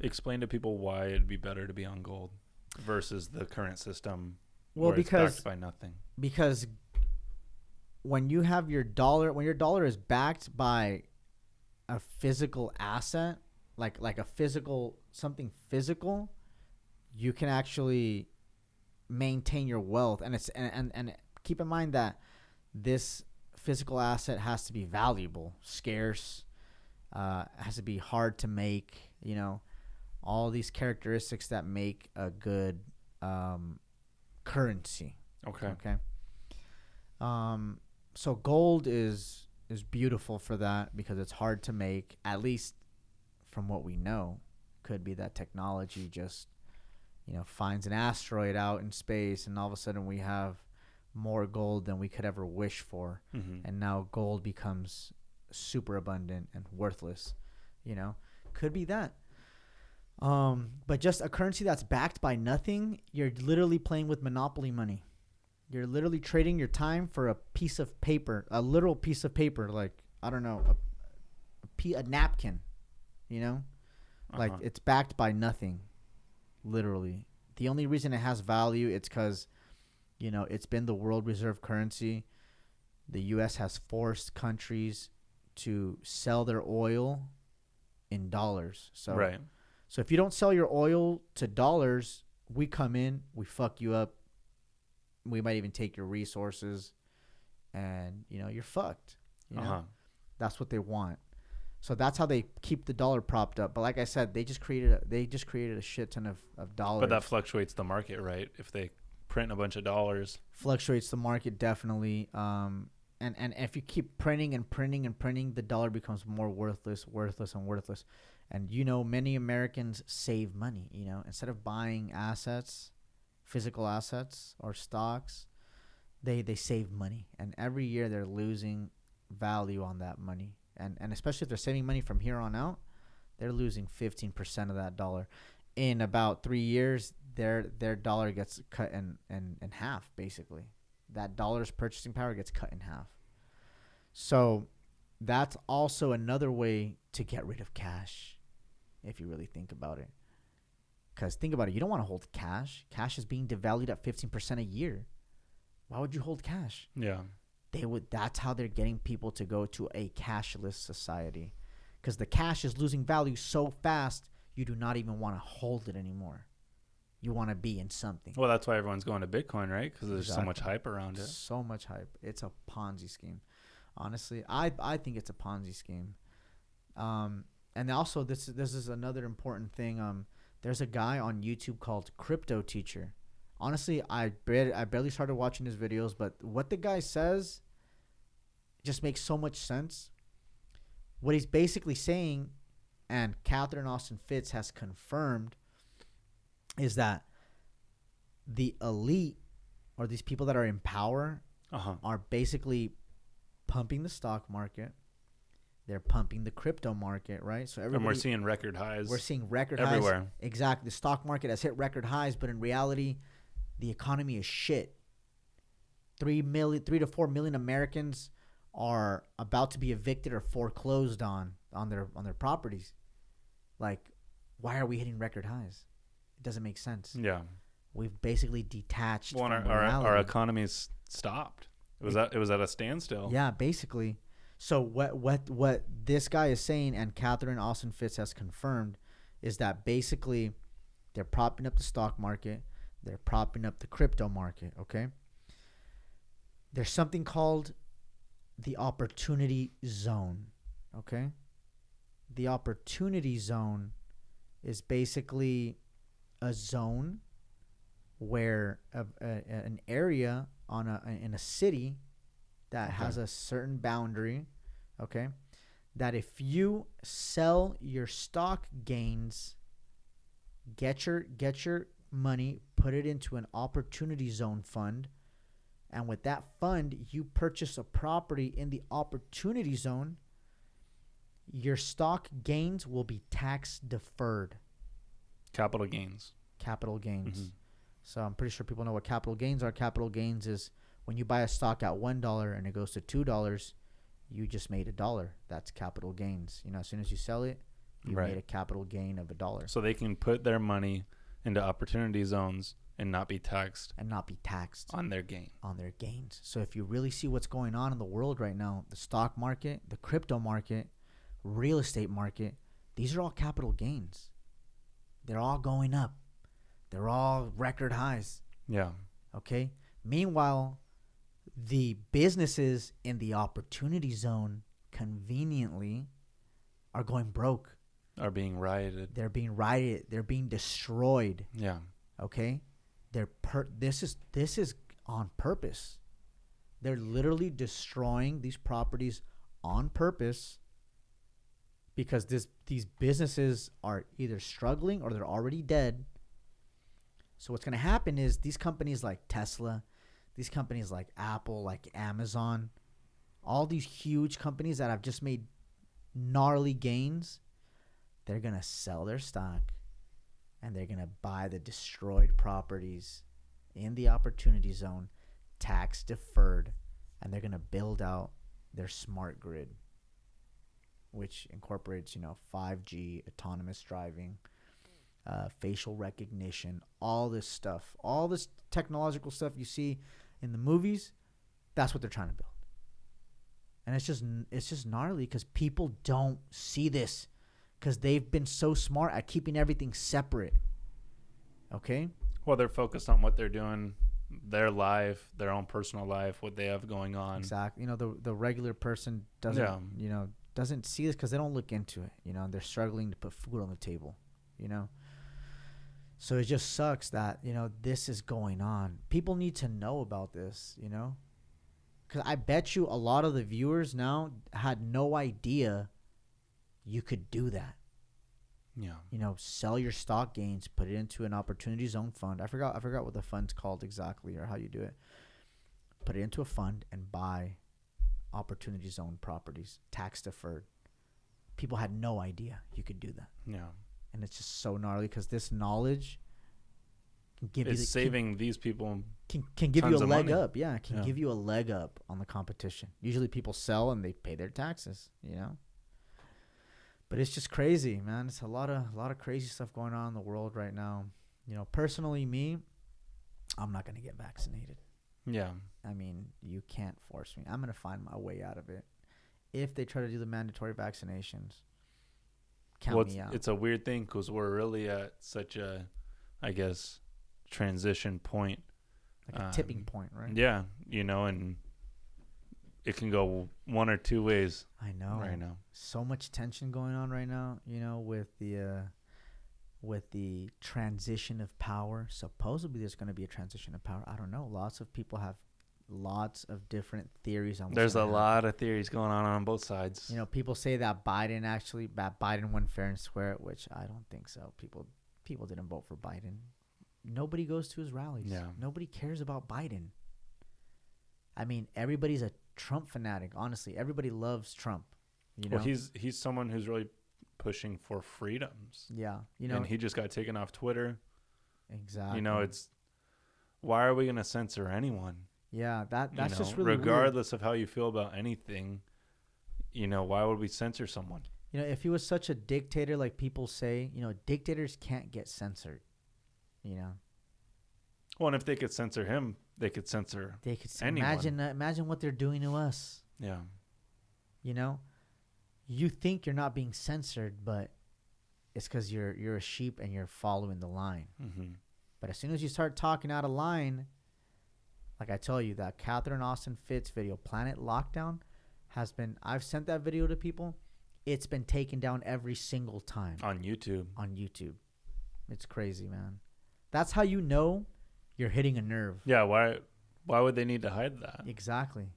[SPEAKER 1] Explain to people why it'd be better to be on gold versus the current system.
[SPEAKER 2] Well, because
[SPEAKER 1] it's backed by nothing.
[SPEAKER 2] Because when you have your dollar, when your dollar is backed by a physical asset, like a physical, something physical, you can actually maintain your wealth. And it's and keep in mind that this physical asset has to be valuable, scarce, has to be hard to make, all these characteristics that make a good currency. Okay. So gold is beautiful for that because it's hard to make, at least from what we know. Could be that technology just, finds an asteroid out in space and all of a sudden we have more gold than we could ever wish for. And now gold becomes super abundant and worthless, could be that. But just a currency that's backed by nothing, you're literally playing with monopoly money. You're literally trading your time for a piece of paper, a literal piece of paper, like, I don't know, a napkin, like it's backed by nothing, literally. The only reason it has value, it's because, it's been the world reserve currency. The U.S. has forced countries to sell their oil in dollars. So if you don't sell your oil to dollars, we come in, we fuck you up. We might even take your resources, and you're fucked. That's what they want. So that's how they keep the dollar propped up. But like I said, they just created a shit ton of dollars.
[SPEAKER 1] But that fluctuates the market, right? If they print a bunch of dollars,
[SPEAKER 2] fluctuates the market definitely. And if you keep printing and printing and printing, the dollar becomes more worthless. And many Americans save money. Instead of buying assets, physical assets or stocks, they save money, and every year they're losing value on that money. And especially if they're saving money from here on out, they're losing 15% of that dollar. In about 3 years, their dollar gets cut in half, basically. That dollar's purchasing power gets cut in half. So that's also another way to get rid of cash, if you really think about it. Because think about it, you don't want to hold cash. Cash is being devalued at 15% a year. Why would you hold cash?
[SPEAKER 1] Yeah.
[SPEAKER 2] That's how they're getting people to go to a cashless society. Because the cash is losing value so fast, you do not even want to hold it anymore. You want to be in something.
[SPEAKER 1] Well, that's why everyone's going to Bitcoin, right? Because there's so much hype around it.
[SPEAKER 2] So much hype. It's a Ponzi scheme. Honestly, I think it's a Ponzi scheme. And also, this is another important thing. There's a guy on YouTube called Crypto Teacher. Honestly, I barely started watching his videos, but what the guy says just makes so much sense. What he's basically saying, and Catherine Austin Fitts has confirmed, is that the elite, or these people that are in power, are basically pumping the stock market. They're pumping the crypto market, right? So
[SPEAKER 1] and we're seeing record highs.
[SPEAKER 2] We're seeing record
[SPEAKER 1] everywhere.
[SPEAKER 2] Highs. Exactly. The stock market has hit record highs, but in reality, the economy is shit. 3 to 4 million Americans are about to be evicted or foreclosed on their properties. Like, why are we hitting record highs? It doesn't make sense.
[SPEAKER 1] Yeah.
[SPEAKER 2] We've basically detached from reality.
[SPEAKER 1] Our economy's stopped. It was at a standstill.
[SPEAKER 2] Yeah, basically. So what this guy is saying, and Catherine Austin Fitts has confirmed, is that basically they're propping up the stock market, they're propping up the crypto market, okay? There's something called the opportunity zone, okay? The opportunity zone is basically a zone where an area in a city that has a certain boundary, okay, that if you sell your stock gains, get your money, put it into an opportunity zone fund, and with that fund, you purchase a property in the opportunity zone, your stock gains will be tax deferred.
[SPEAKER 1] Capital gains.
[SPEAKER 2] Mm-hmm. So I'm pretty sure people know what capital gains are. Capital gains is when you buy a stock at $1 and it goes to $2, you just made $1. That's capital gains. As soon as you sell it, you made a capital gain of $1.
[SPEAKER 1] So they can put their money into opportunity zones and not be taxed.
[SPEAKER 2] On their gains. So if you really see what's going on in the world right now, the stock market, the crypto market, real estate market, these are all capital gains. They're all going up. They're all record highs.
[SPEAKER 1] Yeah.
[SPEAKER 2] Okay. Meanwhile, the businesses in the opportunity zone conveniently are going broke.
[SPEAKER 1] Are being rioted.
[SPEAKER 2] They're being rioted. They're being destroyed.
[SPEAKER 1] Yeah.
[SPEAKER 2] Okay. This is on purpose. They're literally destroying these properties on purpose because these businesses are either struggling or they're already dead. So what's going to happen is these companies like Tesla, these companies like Apple, like Amazon, all these huge companies that have just made gnarly gains, they're going to sell their stock and they're going to buy the destroyed properties in the opportunity zone, tax deferred, and they're going to build out their smart grid, which incorporates, 5G, autonomous driving, facial recognition, all this stuff, all this technological stuff you see in the movies. That's what they're trying to build. And it's just gnarly because people don't see this because they've been so smart at keeping everything separate. Okay?
[SPEAKER 1] Well, they're focused on what they're doing, their life, their own personal life, what they have going on.
[SPEAKER 2] Exactly. The regular person doesn't see this because they don't look into it. They're struggling to put food on the table. So it just sucks that this is going on. People need to know about this. Because I bet you a lot of the viewers now had no idea you could do that.
[SPEAKER 1] Yeah.
[SPEAKER 2] Sell your stock gains, put it into an opportunity zone fund. I forgot what the fund's called exactly or how you do it. Put it into a fund and buy opportunity zone properties, tax deferred. People had no idea you could do that.
[SPEAKER 1] Yeah.
[SPEAKER 2] And it's just so gnarly because this knowledge can give
[SPEAKER 1] it's saving these people
[SPEAKER 2] can give you a leg
[SPEAKER 1] money.
[SPEAKER 2] Up. Yeah, can give you a leg up on the competition. Usually people sell and they pay their taxes, But it's just crazy, man. It's a lot of crazy stuff going on in the world right now. Personally, me, I'm not going to get vaccinated.
[SPEAKER 1] Yeah.
[SPEAKER 2] I mean, you can't force me. I'm going to find my way out of it. If they try to do the mandatory vaccinations, count me out.
[SPEAKER 1] It's a weird thing because we're really at such a, I guess, transition point.
[SPEAKER 2] Like a tipping point, right?
[SPEAKER 1] Yeah. And it can go one or two ways.
[SPEAKER 2] I know.
[SPEAKER 1] Right now.
[SPEAKER 2] So much tension going on right now, with the transition of power. Supposedly there's going to be a transition of power. I don't know. Lots of people have lots of different theories on what's
[SPEAKER 1] There's a
[SPEAKER 2] happen.
[SPEAKER 1] lot of theories going on both sides.
[SPEAKER 2] People say that Biden won fair and square, which I don't think so. People didn't vote for Biden. Nobody goes to his rallies.
[SPEAKER 1] Yeah.
[SPEAKER 2] Nobody cares about Biden. I mean, everybody's a Trump fanatic. Honestly, everybody loves Trump.
[SPEAKER 1] Well, he's someone who's really pushing for freedoms.
[SPEAKER 2] Yeah,
[SPEAKER 1] and he just got taken off Twitter.
[SPEAKER 2] Exactly.
[SPEAKER 1] It's why are we going to censor anyone?
[SPEAKER 2] Yeah, that's just really
[SPEAKER 1] regardless
[SPEAKER 2] weird.
[SPEAKER 1] of how you feel about anything. Why would we censor someone?
[SPEAKER 2] If he was such a dictator, like people say, dictators can't get censored.
[SPEAKER 1] Well, and if they could censor him, they could censor anyone.
[SPEAKER 2] Imagine what they're doing to us.
[SPEAKER 1] Yeah.
[SPEAKER 2] You think you're not being censored, but it's because you're a sheep and you're following the line.
[SPEAKER 1] Mm-hmm.
[SPEAKER 2] But as soon as you start talking out of line, like I tell you, that Catherine Austin Fitts video, Planet Lockdown, I've sent that video to people. It's been taken down every single time.
[SPEAKER 1] On YouTube.
[SPEAKER 2] It's crazy, man. That's how you know you're hitting a nerve.
[SPEAKER 1] Yeah, why would they need to hide that?
[SPEAKER 2] Exactly.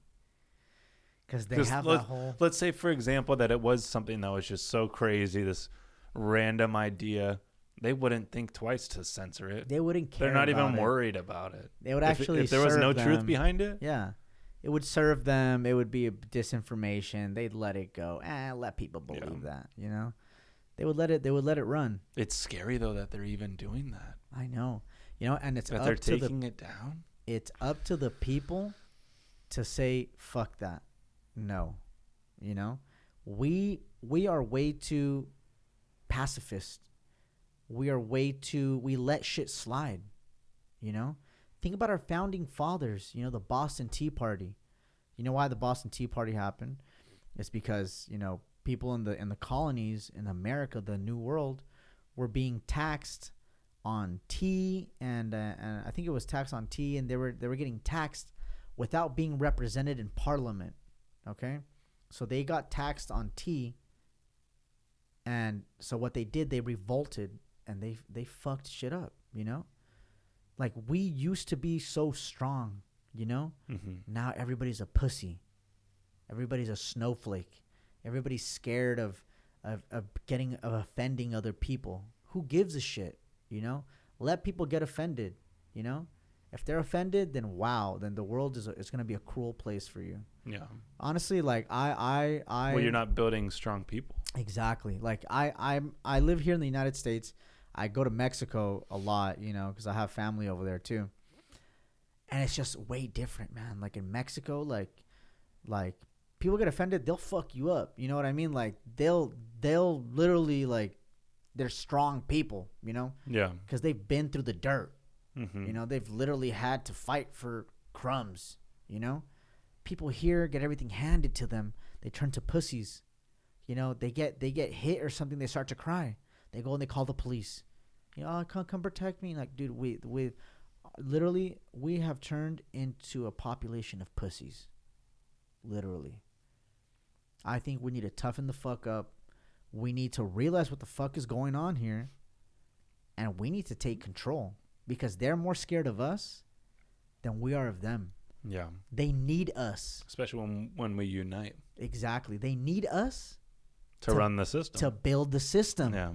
[SPEAKER 2] Because they have that whole...
[SPEAKER 1] Let's say, for example, that it was something that was just so crazy, this random idea. They wouldn't think twice to censor it.
[SPEAKER 2] They wouldn't care.
[SPEAKER 1] They're not even worried about it.
[SPEAKER 2] They would actually
[SPEAKER 1] if there was no truth behind it.
[SPEAKER 2] Yeah. It would serve them. It would be a disinformation. They'd let it go. Let people believe that, They would let it run.
[SPEAKER 1] It's scary though that they're even doing that.
[SPEAKER 2] I know. And it's
[SPEAKER 1] that they're taking it down.
[SPEAKER 2] It's up to the people to say fuck that. No. We are way too pacifist. We let shit slide. Think about our founding fathers, the Boston Tea Party. You know why the Boston Tea Party happened? It's because, people in the colonies in America, the New World, were being taxed on tea and I think it was taxed on tea, and they were getting taxed without being represented in Parliament. Okay? So they got taxed on tea, and so what they did, they revolted and they fucked shit up, Like, we used to be so strong,
[SPEAKER 1] Mm-hmm.
[SPEAKER 2] Now everybody's a pussy. Everybody's a snowflake. Everybody's scared of offending other people. Who gives a shit, Let people get offended, If they're offended, then wow, then the world is going to be a cruel place for you.
[SPEAKER 1] Yeah.
[SPEAKER 2] Honestly, like
[SPEAKER 1] well, you're not building strong people.
[SPEAKER 2] Exactly. Like I live here in the United States. I go to Mexico a lot, you know, because I have family over there too. And it's just way different, man. Like in Mexico, like people get offended, they'll fuck you up. You know what I mean? Like they'll literally, like, they're strong people, you know?
[SPEAKER 1] Yeah.
[SPEAKER 2] Because they've been through the dirt.
[SPEAKER 1] Mm-hmm.
[SPEAKER 2] You know, they've literally had to fight for crumbs, you know? People here get everything handed to them. They turn to pussies. You know, they get hit or something, they start to cry. They go and they call the police. You know, oh, come protect me. Like, dude, we literally, we have turned into a population of pussies. Literally. I think we need to toughen the fuck up. We need to realize what the fuck is going on here. And we need to take control. Because they're more scared of us than we are of them.
[SPEAKER 1] Yeah.
[SPEAKER 2] They need us.
[SPEAKER 1] Especially when we unite. Exactly.
[SPEAKER 2] They need us.
[SPEAKER 1] To run the system.
[SPEAKER 2] To build the system.
[SPEAKER 1] Yeah.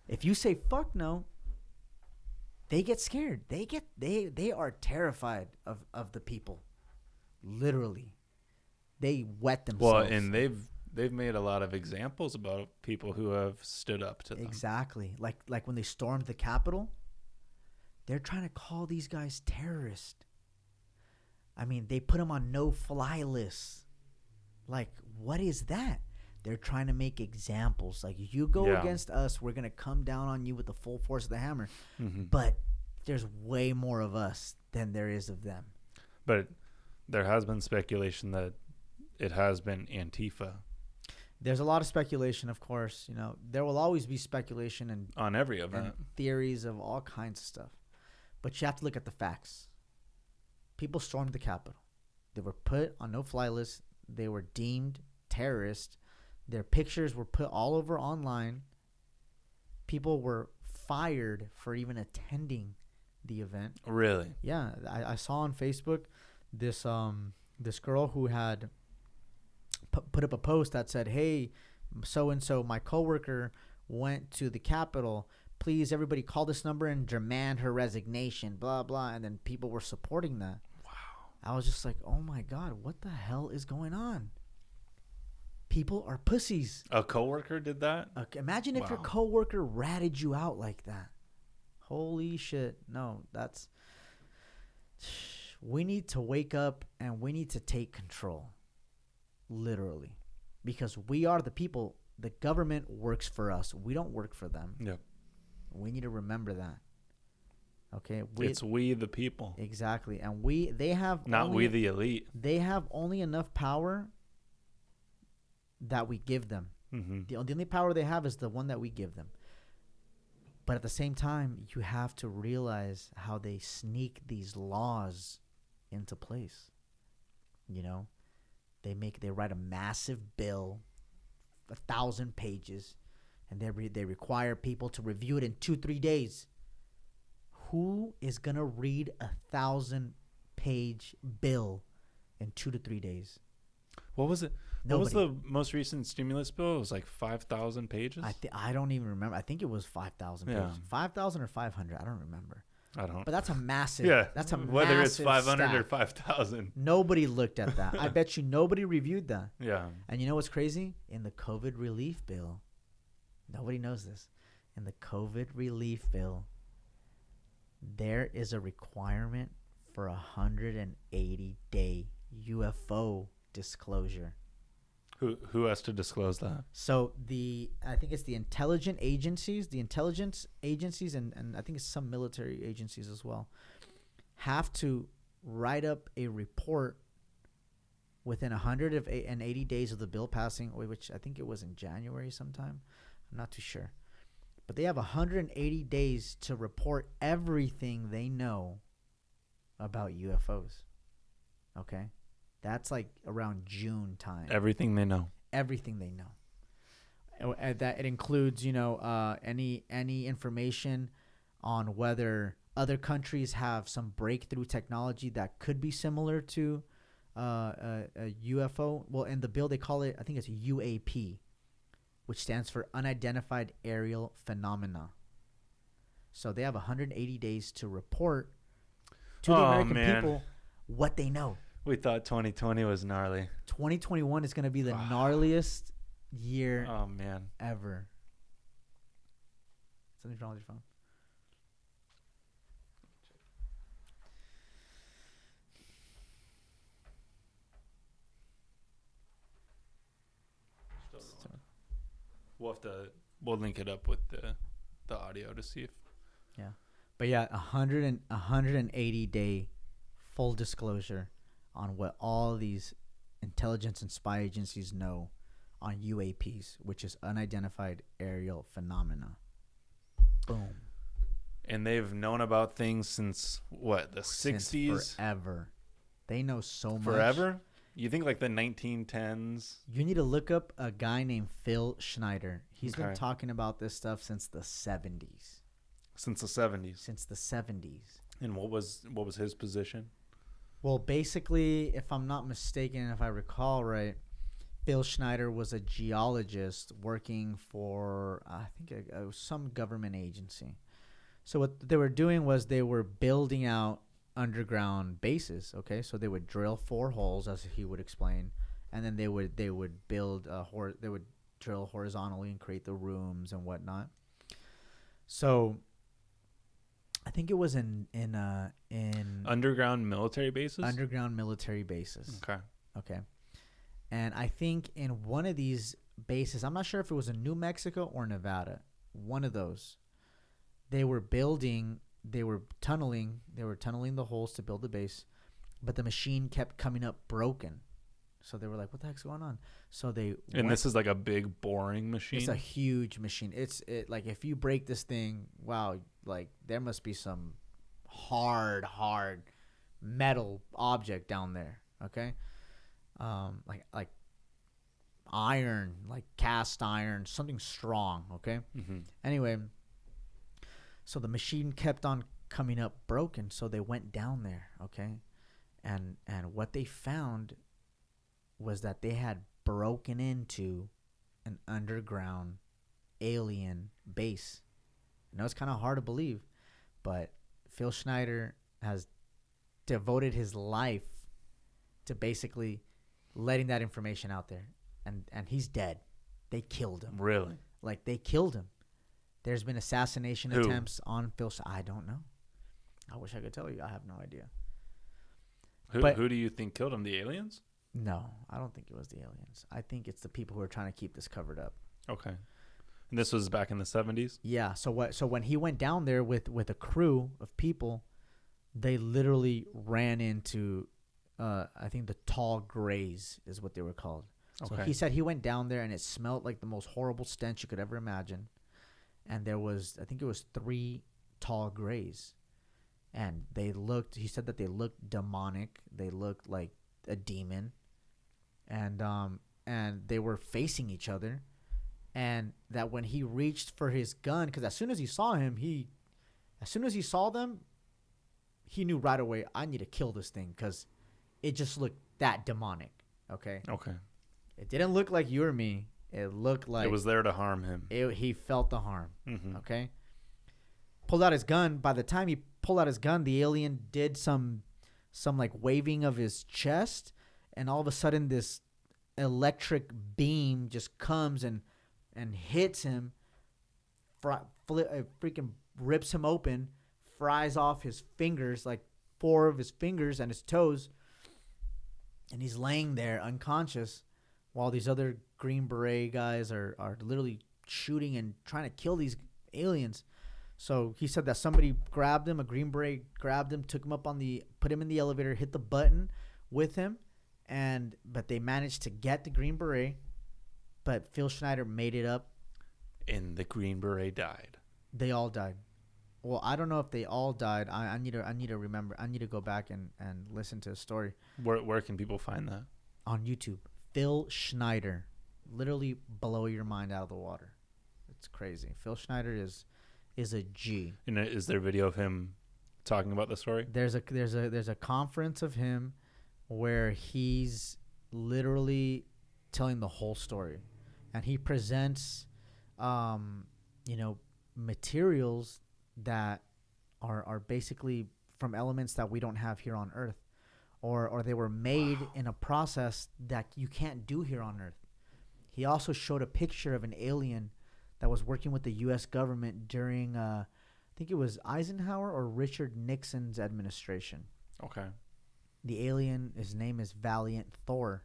[SPEAKER 2] If you say fuck no, they get scared. They are terrified of the people. Literally. They wet themselves.
[SPEAKER 1] Well, and they've made a lot of examples about people who have stood up to them.
[SPEAKER 2] Exactly. Like when they stormed the Capitol, they're trying to call these guys terrorists. I mean, they put them on no-fly lists. Like, what is that? They're trying to make examples. Like, you go against us, we're going to come down on you with the full force of the hammer. Mm-hmm. But there's way more of us than there is of them.
[SPEAKER 1] But there has been speculation that it has been Antifa.
[SPEAKER 2] There's a lot of speculation, of course. You know, there will always be speculation and
[SPEAKER 1] on every event,
[SPEAKER 2] and theories of all kinds of stuff. But you have to look at the facts. People stormed the Capitol. They were put on no-fly lists. They were deemed terrorists. Their pictures were put all over online. People were fired for even attending the event.
[SPEAKER 1] Really?
[SPEAKER 2] Yeah, I saw on Facebook this girl who had put up a post that said, "Hey, so and so, my coworker went to the Capitol. Please, everybody, call this number and demand her resignation." Blah blah, and then people were supporting that. Wow. I was just like, "Oh my God, what the hell is going on?" People are pussies.
[SPEAKER 1] A coworker did that?
[SPEAKER 2] Imagine if your coworker ratted you out like that. Holy shit. No, that's... We need to wake up and we need to take control. Literally. Because we are the people. The government works for us. We don't work for them.
[SPEAKER 1] Yep.
[SPEAKER 2] We need to remember that. Okay?
[SPEAKER 1] It's we the people.
[SPEAKER 2] Exactly. And they have...
[SPEAKER 1] Not we the elite.
[SPEAKER 2] They have only enough power that we give them. Mm-hmm. The only power they have is the one that we give them. But at the same time, you have to realize how they sneak these laws into place. You know, they write a massive bill, 1,000 pages, and they require people to review it in 2-3 days. Who is gonna read 1,000-page bill in 2 to 3 days?
[SPEAKER 1] What was it? Nobody. What was the most recent stimulus bill? It was like 5,000 pages?
[SPEAKER 2] I don't even remember. I think it was 5,000 pages. 5,000 or 500. I don't remember. But that's a massive.
[SPEAKER 1] Yeah.
[SPEAKER 2] That's a
[SPEAKER 1] whether
[SPEAKER 2] massive
[SPEAKER 1] it's 500
[SPEAKER 2] stack.
[SPEAKER 1] or 5,000.
[SPEAKER 2] Nobody looked at that. I bet you nobody reviewed that.
[SPEAKER 1] Yeah.
[SPEAKER 2] And you know what's crazy? In the COVID relief bill, nobody knows this. In the COVID relief bill, there is a requirement for 180-day UFO disclosure.
[SPEAKER 1] Who has to disclose that?
[SPEAKER 2] So I think it's the intelligence agencies, and I think it's some military agencies as well, have to write up a report within 180 days of the bill passing, which I think it was in January sometime. I'm not too sure. But they have 180 days to report everything they know about UFOs. Okay? That's like around June time.
[SPEAKER 1] Everything they know.
[SPEAKER 2] Everything they know. That it includes, any information on whether other countries have some breakthrough technology that could be similar to a UFO. Well, in the bill they call it, I think it's UAP, which stands for Unidentified Aerial Phenomena. So they have 180 days to report to the American people what they know.
[SPEAKER 1] We thought 2020 was gnarly.
[SPEAKER 2] 2021 is going to be the gnarliest year ever. Something's wrong with your phone.
[SPEAKER 1] We'll link it up with the audio to see if.
[SPEAKER 2] Yeah. But yeah, 180-day full disclosure on what all these intelligence and spy agencies know on UAPs, which is unidentified aerial phenomena. Boom.
[SPEAKER 1] And they've known about things since what, the 60s?
[SPEAKER 2] Forever. They know so much.
[SPEAKER 1] Forever? You think like the 1910s?
[SPEAKER 2] You need to look up a guy named Phil Schneider. He's been talking about this stuff since the 70s.
[SPEAKER 1] Since the 70s?
[SPEAKER 2] Since the 70s.
[SPEAKER 1] And what was his position?
[SPEAKER 2] Well, basically, if I'm not mistaken, if I recall right, Phil Schneider was a geologist working for, I think, some government agency. So what they were doing was they were building out underground bases. Okay, so they would drill 4 holes, as he would explain, and then they would build they would drill horizontally and create the rooms and whatnot. So I think it was in
[SPEAKER 1] underground military bases.
[SPEAKER 2] Underground military bases.
[SPEAKER 1] Okay.
[SPEAKER 2] And I think in one of these bases, I'm not sure if it was in New Mexico or Nevada, one of those, they were tunneling the holes to build the base, but the machine kept coming up broken. So they were like, what the heck's going on? So
[SPEAKER 1] this is like a big boring machine?
[SPEAKER 2] It's a huge machine. It's like if you break this thing, wow, like there must be some hard metal object down there, okay? Like iron, like cast iron, something strong, okay?
[SPEAKER 1] Mm-hmm.
[SPEAKER 2] Anyway, so the machine kept on coming up broken, so they went down there, okay? And what they found was that they had broken into an underground alien base. I know it's kind of hard to believe, but Phil Schneider has devoted his life to basically letting that information out there. And he's dead. They killed him.
[SPEAKER 1] Really?
[SPEAKER 2] Like, they killed him. There's been assassination attempts on Phil. I don't know. I wish I could tell you. I have no idea.
[SPEAKER 1] Who do you think killed him? The aliens?
[SPEAKER 2] No, I don't think it was the aliens. I think it's the people who are trying to keep this covered up.
[SPEAKER 1] Okay. And this was back in the 70s?
[SPEAKER 2] Yeah. So when he went down there with a crew of people, they literally ran into, I think the tall grays is what they were called. So he said he went down there and it smelled like the most horrible stench you could ever imagine. And there was, I think it was 3 tall grays. And he said that they looked demonic. They looked like a demon. And they were facing each other. And that when he reached for his gun, because as soon as he saw them, he knew right away, I need to kill this thing because it just looked that demonic. Okay. It didn't look like you or me. It looked like
[SPEAKER 1] it was there to harm him.
[SPEAKER 2] He felt the harm.
[SPEAKER 1] Mm-hmm.
[SPEAKER 2] Okay. Pulled out his gun. By the time he pulled out his gun, the alien did some like waving of his chest, and all of a sudden this electric beam just comes and hits him, freaking rips him open, fries off his fingers, like 4 of his fingers and his toes, and he's laying there unconscious while these other Green Beret guys are literally shooting and trying to kill these aliens. So he said that somebody grabbed him, a Green Beret grabbed him, took him up put him in the elevator, hit the button with him, but they managed to get the Green Beret, but Phil Schneider made it up.
[SPEAKER 1] And the Green Beret died.
[SPEAKER 2] They all died. Well, I don't know if they all died. I need to remember. I need to go back and listen to the story.
[SPEAKER 1] Where can people find that?
[SPEAKER 2] On YouTube. Phil Schneider. Literally blow your mind out of the water. It's crazy. Phil Schneider is a G.
[SPEAKER 1] And is there a video of him talking about the story?
[SPEAKER 2] There's a conference of him where he's literally telling the whole story, and he presents materials that are basically from elements that we don't have here on Earth, or they were made in a process that you can't do here on Earth. He also showed a picture of an alien that was working with the U.S. government during, I think it was Eisenhower or Richard Nixon's administration.
[SPEAKER 1] Okay.
[SPEAKER 2] The alien, his name is Valiant Thor.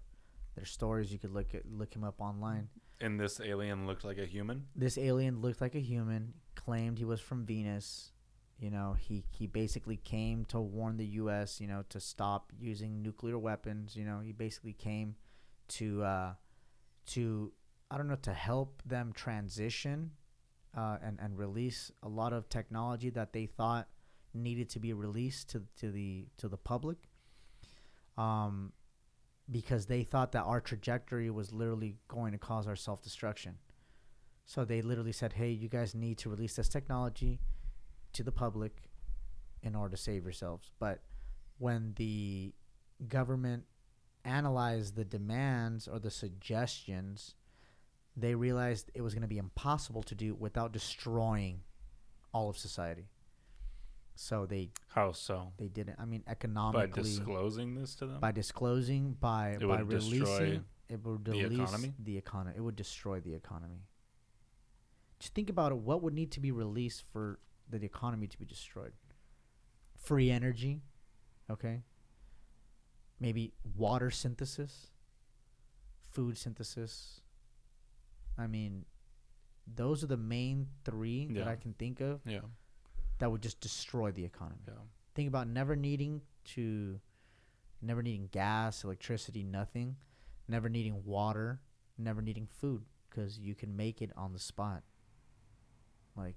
[SPEAKER 2] There's stories you could look him up online.
[SPEAKER 1] And this alien looked like a human?
[SPEAKER 2] This alien looked like a human, claimed he was from Venus. You know, he basically came to warn the U.S., you know, to stop using nuclear weapons. You know, he basically came to I don't know, to help them transition and release a lot of technology that they thought needed to be released to the public. Because they thought that our trajectory was literally going to cause our self-destruction. So they literally said, hey, you guys need to release this technology to the public in order to save yourselves. But when the government analyzed the demands or the suggestions, they realized it was going to be impossible to do without destroying all of society. So
[SPEAKER 1] How so?
[SPEAKER 2] They didn't. I mean, economically.
[SPEAKER 1] By disclosing this to them?
[SPEAKER 2] By disclosing, by releasing, it would release the economy. It would destroy the economy. Just think about it. What would need to be released for the economy to be destroyed? Free energy, okay? Maybe water synthesis, food synthesis. I mean, those are the main three that I can think of.
[SPEAKER 1] Yeah.
[SPEAKER 2] That would just destroy the economy.
[SPEAKER 1] Yeah.
[SPEAKER 2] Think about never needing gas, electricity, nothing, never needing water, never needing food, because you can make it on the spot. Like,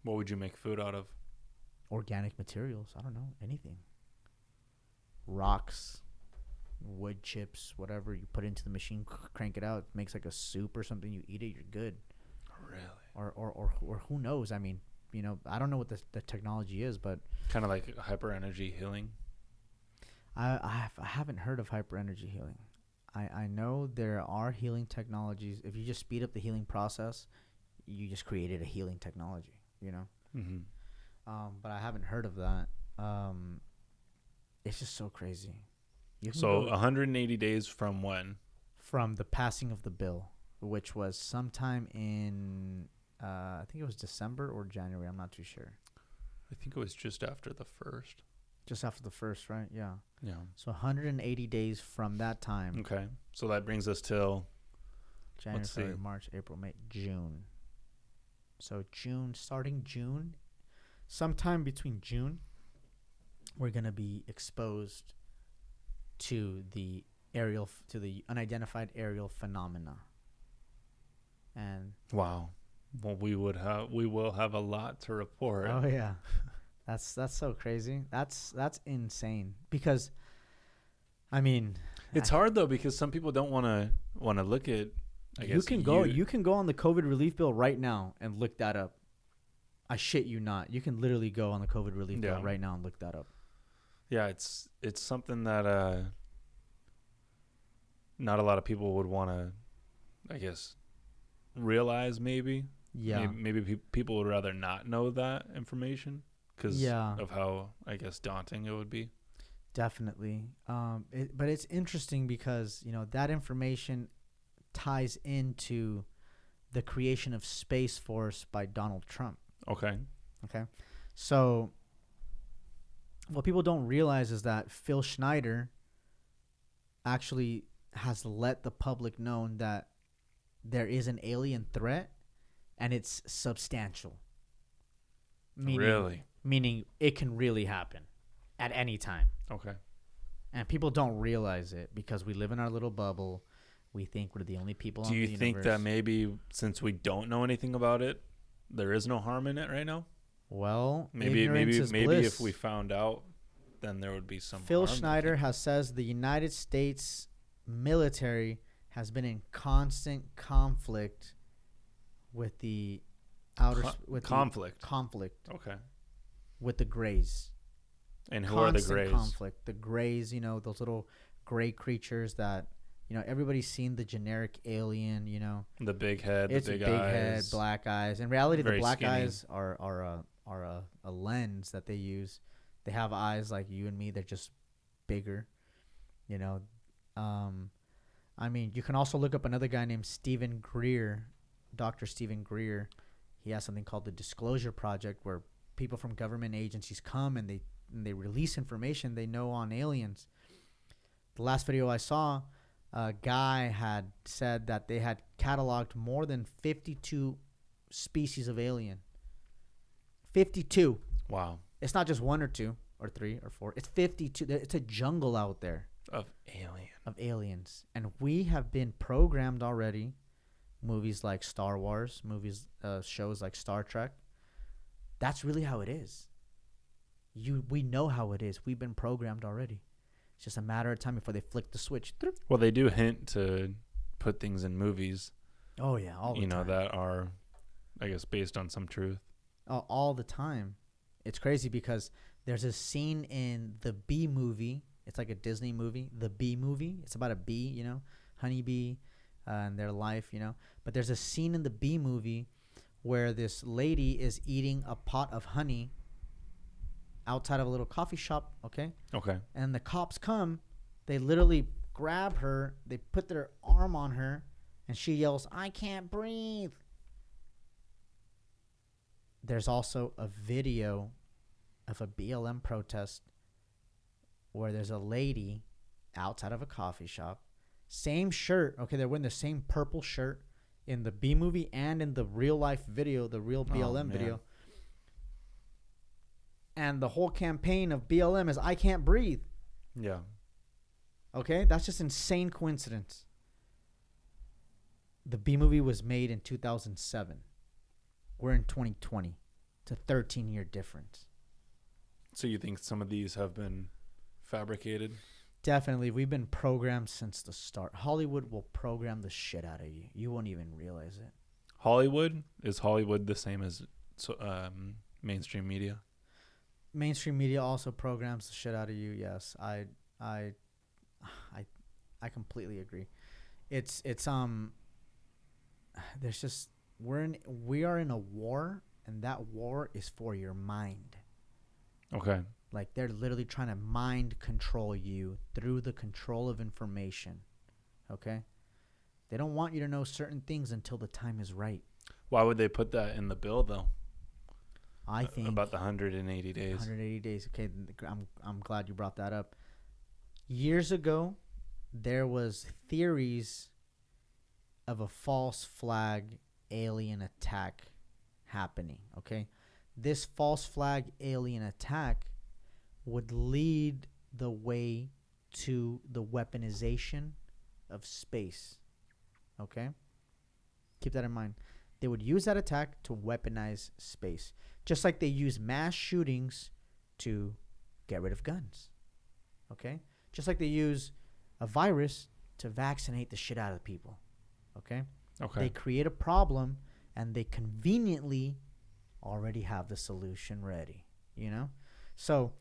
[SPEAKER 1] what would you make food out of?
[SPEAKER 2] Organic materials. I don't know, anything. Rocks, wood chips, whatever you put into the machine, crank it out, it makes like a soup or something. You eat it, you're good.
[SPEAKER 1] Really?
[SPEAKER 2] Or who knows? I mean, you know, I don't know what the technology is, but
[SPEAKER 1] kind of like hyper energy healing.
[SPEAKER 2] I haven't heard of hyper energy healing. I know there are healing technologies. If you just speed up the healing process, you just created a healing technology, you know.
[SPEAKER 1] Mm-hmm.
[SPEAKER 2] But I haven't heard of that. It's just so crazy.
[SPEAKER 1] So 180 days from when?
[SPEAKER 2] From the passing of the bill, which was sometime in I think it was December or January. I'm not too sure.
[SPEAKER 1] I think it was just after the first.
[SPEAKER 2] Just after the first, right? Yeah.
[SPEAKER 1] Yeah.
[SPEAKER 2] So 180 days from that time.
[SPEAKER 1] Okay. So that brings us till
[SPEAKER 2] January, February, March, April, May, June. So starting June, sometime between June, we're going to be exposed to the unidentified aerial phenomena. And
[SPEAKER 1] wow. Well, we will have a lot to report.
[SPEAKER 2] Oh yeah. That's so crazy. That's insane, because I mean,
[SPEAKER 1] it's hard though, because some people don't want to look at, I guess
[SPEAKER 2] you can go on the COVID relief bill right now and look that up. I shit you not. You can literally go on the COVID relief bill right now and look that up.
[SPEAKER 1] Yeah, it's something that not a lot of people would want to, I guess, realize maybe.
[SPEAKER 2] Yeah.
[SPEAKER 1] Maybe people would rather not know that information because of how, I guess, daunting it would be.
[SPEAKER 2] Definitely. But it's interesting because, you know, that information ties into the creation of Space Force by Donald Trump.
[SPEAKER 1] Okay.
[SPEAKER 2] So what people don't realize is that Phil Schneider actually has let the public know that there is an alien threat, and it's substantial. Meaning it can really happen at any time.
[SPEAKER 1] Okay.
[SPEAKER 2] And people don't realize it because we live in our little bubble. We think we're the only people on the universe.
[SPEAKER 1] Do you think that maybe since we don't know anything about it, there is no harm in it right now?
[SPEAKER 2] Well,
[SPEAKER 1] maybe if we found out, then there would be some
[SPEAKER 2] Phil Schneider has says the United States military has been in constant conflict with the
[SPEAKER 1] conflict.
[SPEAKER 2] Okay. With the Greys.
[SPEAKER 1] And who are the Greys?
[SPEAKER 2] Conflict. The Greys, you know, those little gray creatures that, you know, everybody's seen the generic alien, you know.
[SPEAKER 1] The big head,
[SPEAKER 2] it's
[SPEAKER 1] the big
[SPEAKER 2] a big
[SPEAKER 1] eyes.
[SPEAKER 2] Head, black eyes. In reality, the black
[SPEAKER 1] skinny.
[SPEAKER 2] eyes are a lens that they use They have eyes like you and me. They're just bigger, you know. I mean, you can also look up another guy named Stephen Greer, Dr. Stephen Greer. He has something called the Disclosure Project, where people from government agencies come and they release information they know on aliens. The last video I saw, a guy had said that they had cataloged more than 52 species of alien. 52.
[SPEAKER 1] Wow.
[SPEAKER 2] It's not just one or two or three or four. It's 52. It's a jungle out there.
[SPEAKER 1] Of
[SPEAKER 2] aliens. And we have been programmed already. Movies like Star Wars, shows like Star Trek. That's really how it is. We know how it is. We've been programmed already. It's just a matter of time before they flick the switch.
[SPEAKER 1] Well, they do hint to put things in movies.
[SPEAKER 2] Oh yeah, all the time.
[SPEAKER 1] You know, that are, I guess, based on some truth.
[SPEAKER 2] Oh, all the time. It's crazy because there's a scene in the Bee Movie. It's like a Disney movie, the Bee Movie. It's about a bee, you know, honeybee, and their life, you know. But there's a scene in the Bee Movie where this lady is eating a pot of honey outside of a little coffee shop, okay?
[SPEAKER 1] Okay.
[SPEAKER 2] And the cops come, they literally grab her, they put their arm on her, and she yells, "I can't breathe." There's also a video of a BLM protest where there's a lady outside of a coffee shop, same shirt, okay, they're wearing the same purple shirt in the B movie and in the real life video, the real BLM video. And the whole campaign of BLM is "I can't breathe."
[SPEAKER 1] Yeah.
[SPEAKER 2] Okay, that's just insane coincidence. The B movie was made in 2007. We're in 2020. It's a 13-year difference.
[SPEAKER 1] So you think some of these have been fabricated?
[SPEAKER 2] Definitely. We've been programmed since the start. Hollywood will program the shit out of you. You won't even realize it.
[SPEAKER 1] Hollywood? Is Hollywood the same as mainstream media?
[SPEAKER 2] Mainstream media also programs the shit out of you. Yes, I completely agree. It's there's just we are in a war, and that war is for your mind.
[SPEAKER 1] Okay.
[SPEAKER 2] Like, they're literally trying to mind control you through the control of information. Okay? They don't want you to know certain things until the time is right.
[SPEAKER 1] Why would they put that in the bill, though?
[SPEAKER 2] I think
[SPEAKER 1] about the 180 days.
[SPEAKER 2] 180 days. Okay, I'm glad you brought that up. Years ago, there was theories of a false flag alien attack happening. Okay? This false flag alien attack would lead the way to the weaponization of space. Okay? Keep that in mind. They would use that attack to weaponize space. Just like they use mass shootings to get rid of guns. Okay? Just like they use a virus to vaccinate the shit out of people. Okay?
[SPEAKER 1] Okay.
[SPEAKER 2] They create a problem, and they conveniently already have the solution ready. You know? So,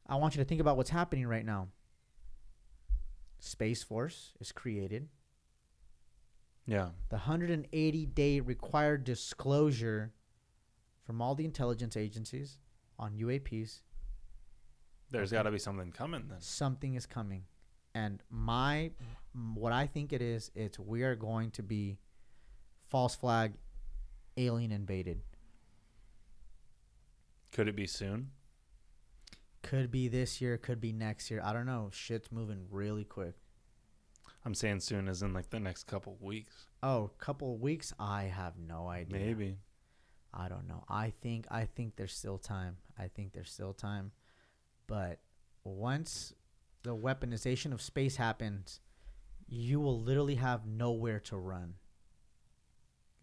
[SPEAKER 2] I want you to think about what's happening right now. Space Force is created.
[SPEAKER 1] Yeah.
[SPEAKER 2] The 180-day required disclosure from all the intelligence agencies on UAPs.
[SPEAKER 1] There's got to be something coming then.
[SPEAKER 2] Something is coming. And what I think it is, it's we are going to be false flag alien invaded.
[SPEAKER 1] Could it be soon?
[SPEAKER 2] Could be this year, could be next year. I don't know. Shit's moving really quick.
[SPEAKER 1] I'm saying soon as in like the next couple weeks.
[SPEAKER 2] Oh, couple of weeks? I have no idea.
[SPEAKER 1] Maybe.
[SPEAKER 2] I don't know. I think there's still time. But once the weaponization of space happens, you will literally have nowhere to run.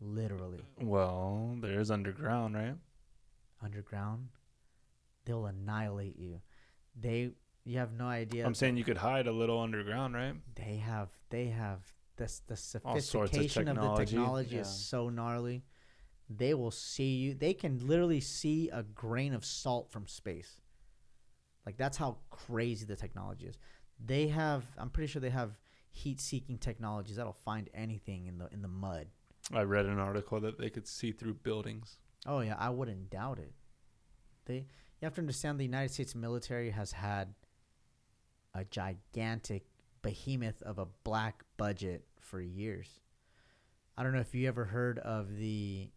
[SPEAKER 2] Literally.
[SPEAKER 1] Well, there's underground, right?
[SPEAKER 2] Underground? They'll annihilate you. You have no idea.
[SPEAKER 1] I'm saying you could hide a little underground, right?
[SPEAKER 2] They have the sophistication of the technology is so gnarly. They will see you. They can literally see a grain of salt from space. Like, that's how crazy the technology is. I'm pretty sure they have heat-seeking technologies that'll find anything in the mud.
[SPEAKER 1] I read an article that they could see through buildings.
[SPEAKER 2] Oh yeah, I wouldn't doubt it. you have to understand the United States military has had a gigantic behemoth of a black budget for years. I don't know if you ever heard of the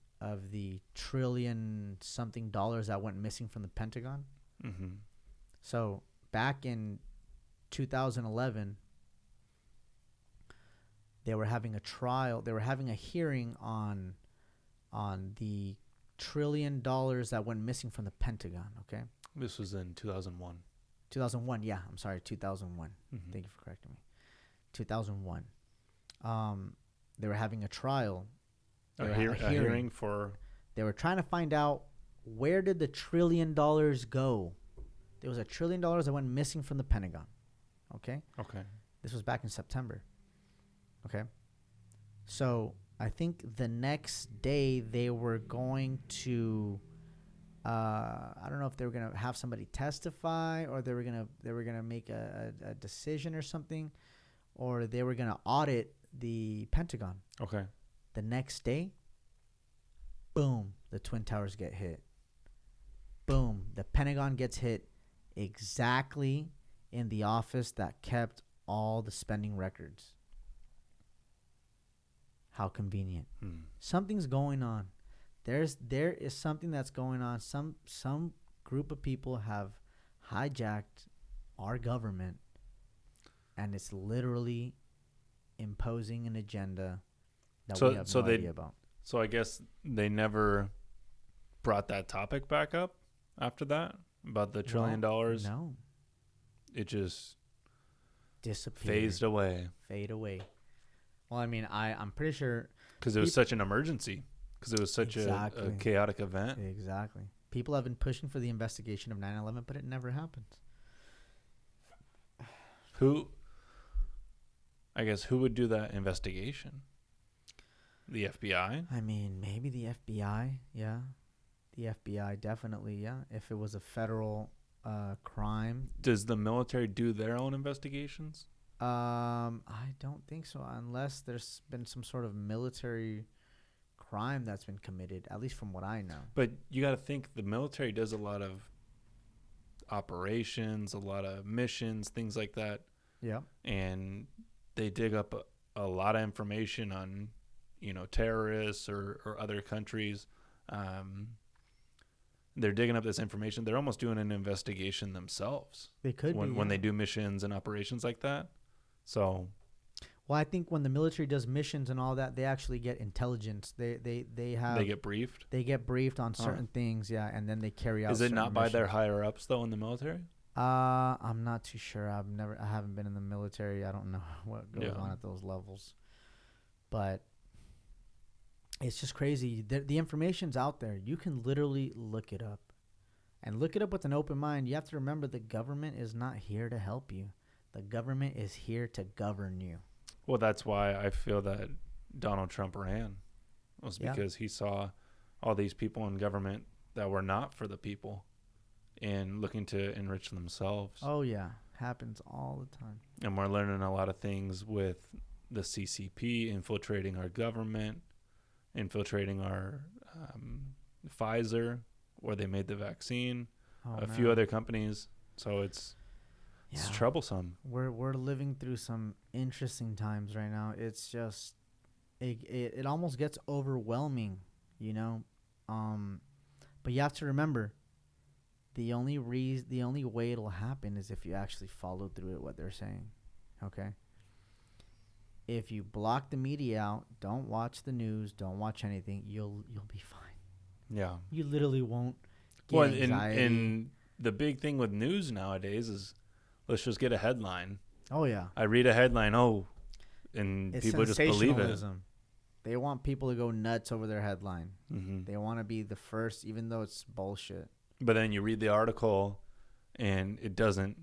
[SPEAKER 2] trillion something dollars that went missing from the Pentagon.
[SPEAKER 1] Mm-hmm.
[SPEAKER 2] So back in 2011, they were having a trial. They were having a hearing on the $1 trillion that went missing from the Pentagon. Okay.
[SPEAKER 1] This was in 2001.
[SPEAKER 2] 2001. Yeah, I'm sorry, 2001. Mm-hmm. Thank you for correcting me. 2001. They were having a trial.
[SPEAKER 1] A hearing for.
[SPEAKER 2] They were trying to find out, where did the $1 trillion go? There was $1 trillion that went missing from the Pentagon. Okay.
[SPEAKER 1] Okay.
[SPEAKER 2] This was back in September. Okay. So I think the next day they were going to, I don't know if they were gonna have somebody testify, or they were gonna make a decision or something, or they were gonna audit the Pentagon.
[SPEAKER 1] Okay.
[SPEAKER 2] The next day, boom, the Twin Towers get hit. Boom, the Pentagon gets hit exactly in the office that kept all the spending records. How convenient. Something's going on. There is something that's going on. Some group of people have hijacked our government, and it's literally imposing an agenda that we have no idea about.
[SPEAKER 1] So I guess they never brought that topic back up after that, about the $1 trillion.
[SPEAKER 2] No.
[SPEAKER 1] It just
[SPEAKER 2] disappeared.
[SPEAKER 1] Fade away.
[SPEAKER 2] Well, I mean, I'm pretty sure.
[SPEAKER 1] Because it was such an emergency. Because it was such a chaotic event.
[SPEAKER 2] Exactly. People have been pushing for the investigation of 9/11, but it never happened.
[SPEAKER 1] Who would do that investigation? The FBI?
[SPEAKER 2] I mean, maybe the FBI. Yeah. The FBI, definitely, yeah. If it was a federal crime.
[SPEAKER 1] Does the military do their own investigations?
[SPEAKER 2] I don't think so, unless there's been some sort of military crime that's been committed, at least from what I know.
[SPEAKER 1] But you got to think the military does a lot of operations, a lot of missions, things like that.
[SPEAKER 2] Yeah.
[SPEAKER 1] And they dig up a lot of information on, terrorists or other countries. They're digging up this information. They're almost doing an investigation themselves.
[SPEAKER 2] They could
[SPEAKER 1] when they do missions and operations like that. So,
[SPEAKER 2] well, I think when the military does missions and all that, they actually get intelligence. They get briefed. They get briefed on certain things, yeah, and then they carry out.
[SPEAKER 1] Is it not by their higher ups though in the military?
[SPEAKER 2] I'm not too sure. I haven't been in the military. I don't know what goes on at those levels, but it's just crazy. The information's out there. You can literally look it up, and look it up with an open mind. You have to remember, the government is not here to help you. The government is here to govern you.
[SPEAKER 1] Well, that's why I feel that Donald Trump ran, was because he saw all these people in government that were not for the people and looking to enrich themselves.
[SPEAKER 2] Oh, yeah. Happens all the time.
[SPEAKER 1] And we're learning a lot of things with the CCP infiltrating our government, infiltrating our Pfizer, where they made the vaccine, a few other companies. So it's troublesome.
[SPEAKER 2] We're living through some interesting times right now. It's just it almost gets overwhelming, but you have to remember, the only way it'll happen is if you actually follow through with what they're saying. Okay? If you block the media out, don't watch the news, don't watch anything, you'll be fine. Yeah. You literally won't get anxiety.
[SPEAKER 1] And the big thing with news nowadays is, let's just get a headline.
[SPEAKER 2] Oh, yeah.
[SPEAKER 1] I read a headline, and it's people just believe it.
[SPEAKER 2] They want people to go nuts over their headline. Mm-hmm. They want to be the first, even though it's bullshit.
[SPEAKER 1] But then you read the article, and it doesn't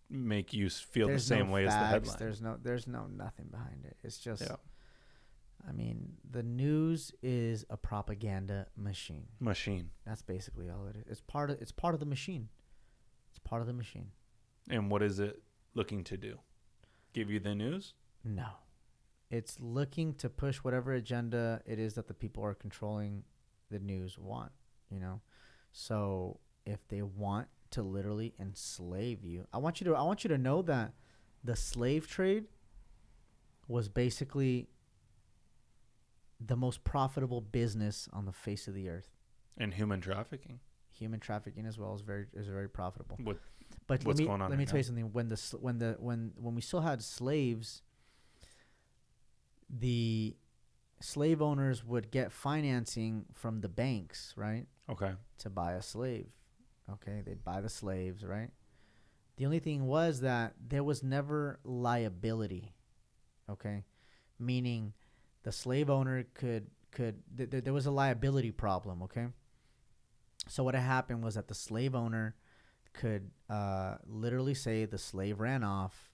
[SPEAKER 1] make you feel the same way as the headline.
[SPEAKER 2] There's no nothing behind it. It's just, I mean, the news is a propaganda machine. That's basically all it is. It's part of the machine. It's part of the machine.
[SPEAKER 1] And what is it looking to do? Give you the news?
[SPEAKER 2] No. It's looking to push whatever agenda it is that the people are controlling the news want, So if they want to literally enslave you. I want you to know that the slave trade was basically the most profitable business on the face of the earth.
[SPEAKER 1] And human trafficking.
[SPEAKER 2] Human trafficking as well is very profitable.
[SPEAKER 1] What's going on?
[SPEAKER 2] Let me tell you something. When we still had slaves, the slave owners would get financing from the banks, right?
[SPEAKER 1] Okay.
[SPEAKER 2] To buy a slave. Okay, they'd buy the slaves, right? The only thing was that there was never liability. Okay, meaning the slave owner there was a liability problem. Okay, so what had happened was that the slave owner could literally say the slave ran off.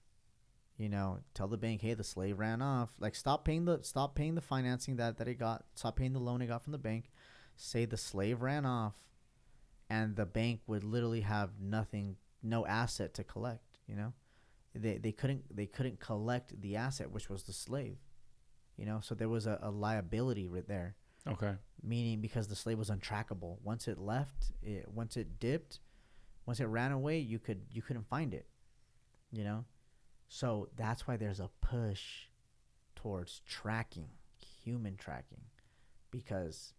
[SPEAKER 2] You know, tell the bank, hey, the slave ran off. Like, stop paying the financing that he got. Stop paying the loan he got from the bank. Say the slave ran off, and the bank would literally have nothing, no asset to collect. You know, they couldn't collect the asset, which was the slave. You know, so there was a liability right there.
[SPEAKER 1] Okay.
[SPEAKER 2] Meaning because the slave was untrackable. Once it left, once it dipped, once it ran away, you couldn't find it. You know. So that's why there's a push towards tracking, human tracking, because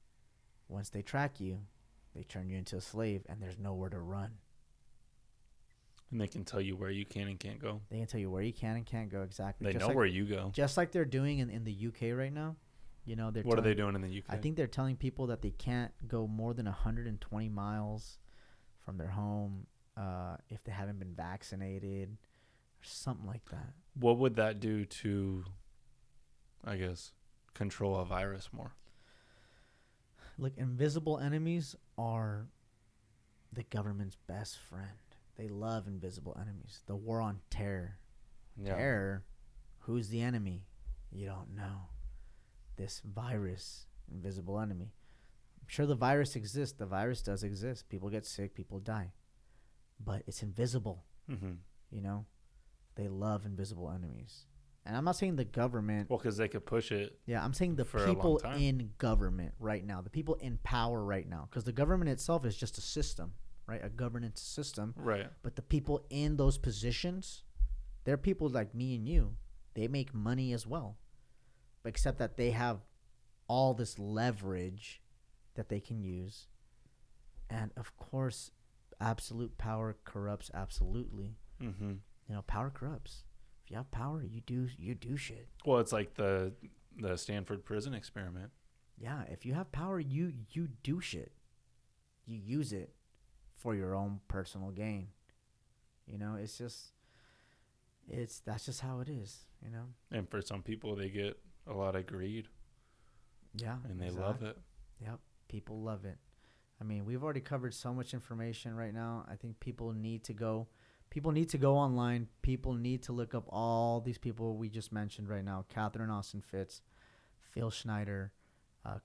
[SPEAKER 2] once they track you, they turn you into a slave, and there's nowhere to run.
[SPEAKER 1] And they can tell you where you can and can't go.
[SPEAKER 2] They can tell you where you can and can't go, exactly.
[SPEAKER 1] They know where you go.
[SPEAKER 2] Just like they're doing in the UK right now. You know,
[SPEAKER 1] what are they doing in the UK?
[SPEAKER 2] I think they're telling people that they can't go more than 120 miles from their home if they haven't been vaccinated. Something like that.
[SPEAKER 1] What would that do to, I guess, control a virus more?
[SPEAKER 2] Look, invisible enemies are the government's best friend. They love invisible enemies. The war on terror. Yeah. Terror, who's the enemy? You don't know. This virus, invisible enemy. I'm sure the virus exists. The virus does exist. People get sick. People die. But it's invisible. Mm-hmm. You know? They love invisible enemies. And I'm not saying the government.
[SPEAKER 1] Well, because they could push it.
[SPEAKER 2] Yeah, I'm saying the people in government right now, the people in power right now. Because the government itself is just a system, right? A governance system.
[SPEAKER 1] Right.
[SPEAKER 2] But the people in those positions, they're people like me and you. They make money as well. Except that they have all this leverage that they can use. And, of course, absolute power corrupts absolutely. Mm-hmm. You know, power corrupts. If you have power, you do shit.
[SPEAKER 1] Well, it's like the Stanford prison experiment.
[SPEAKER 2] Yeah, if you have power, you do shit. You use it for your own personal gain. You know, that's just how it is, you know?
[SPEAKER 1] And for some people, they get a lot of greed.
[SPEAKER 2] Yeah.
[SPEAKER 1] And they love it.
[SPEAKER 2] Yep, people love it. I mean, we've already covered so much information right now. I think people need to go online. People need to look up all these people we just mentioned right now. Catherine Austin Fitts, Phil Schneider,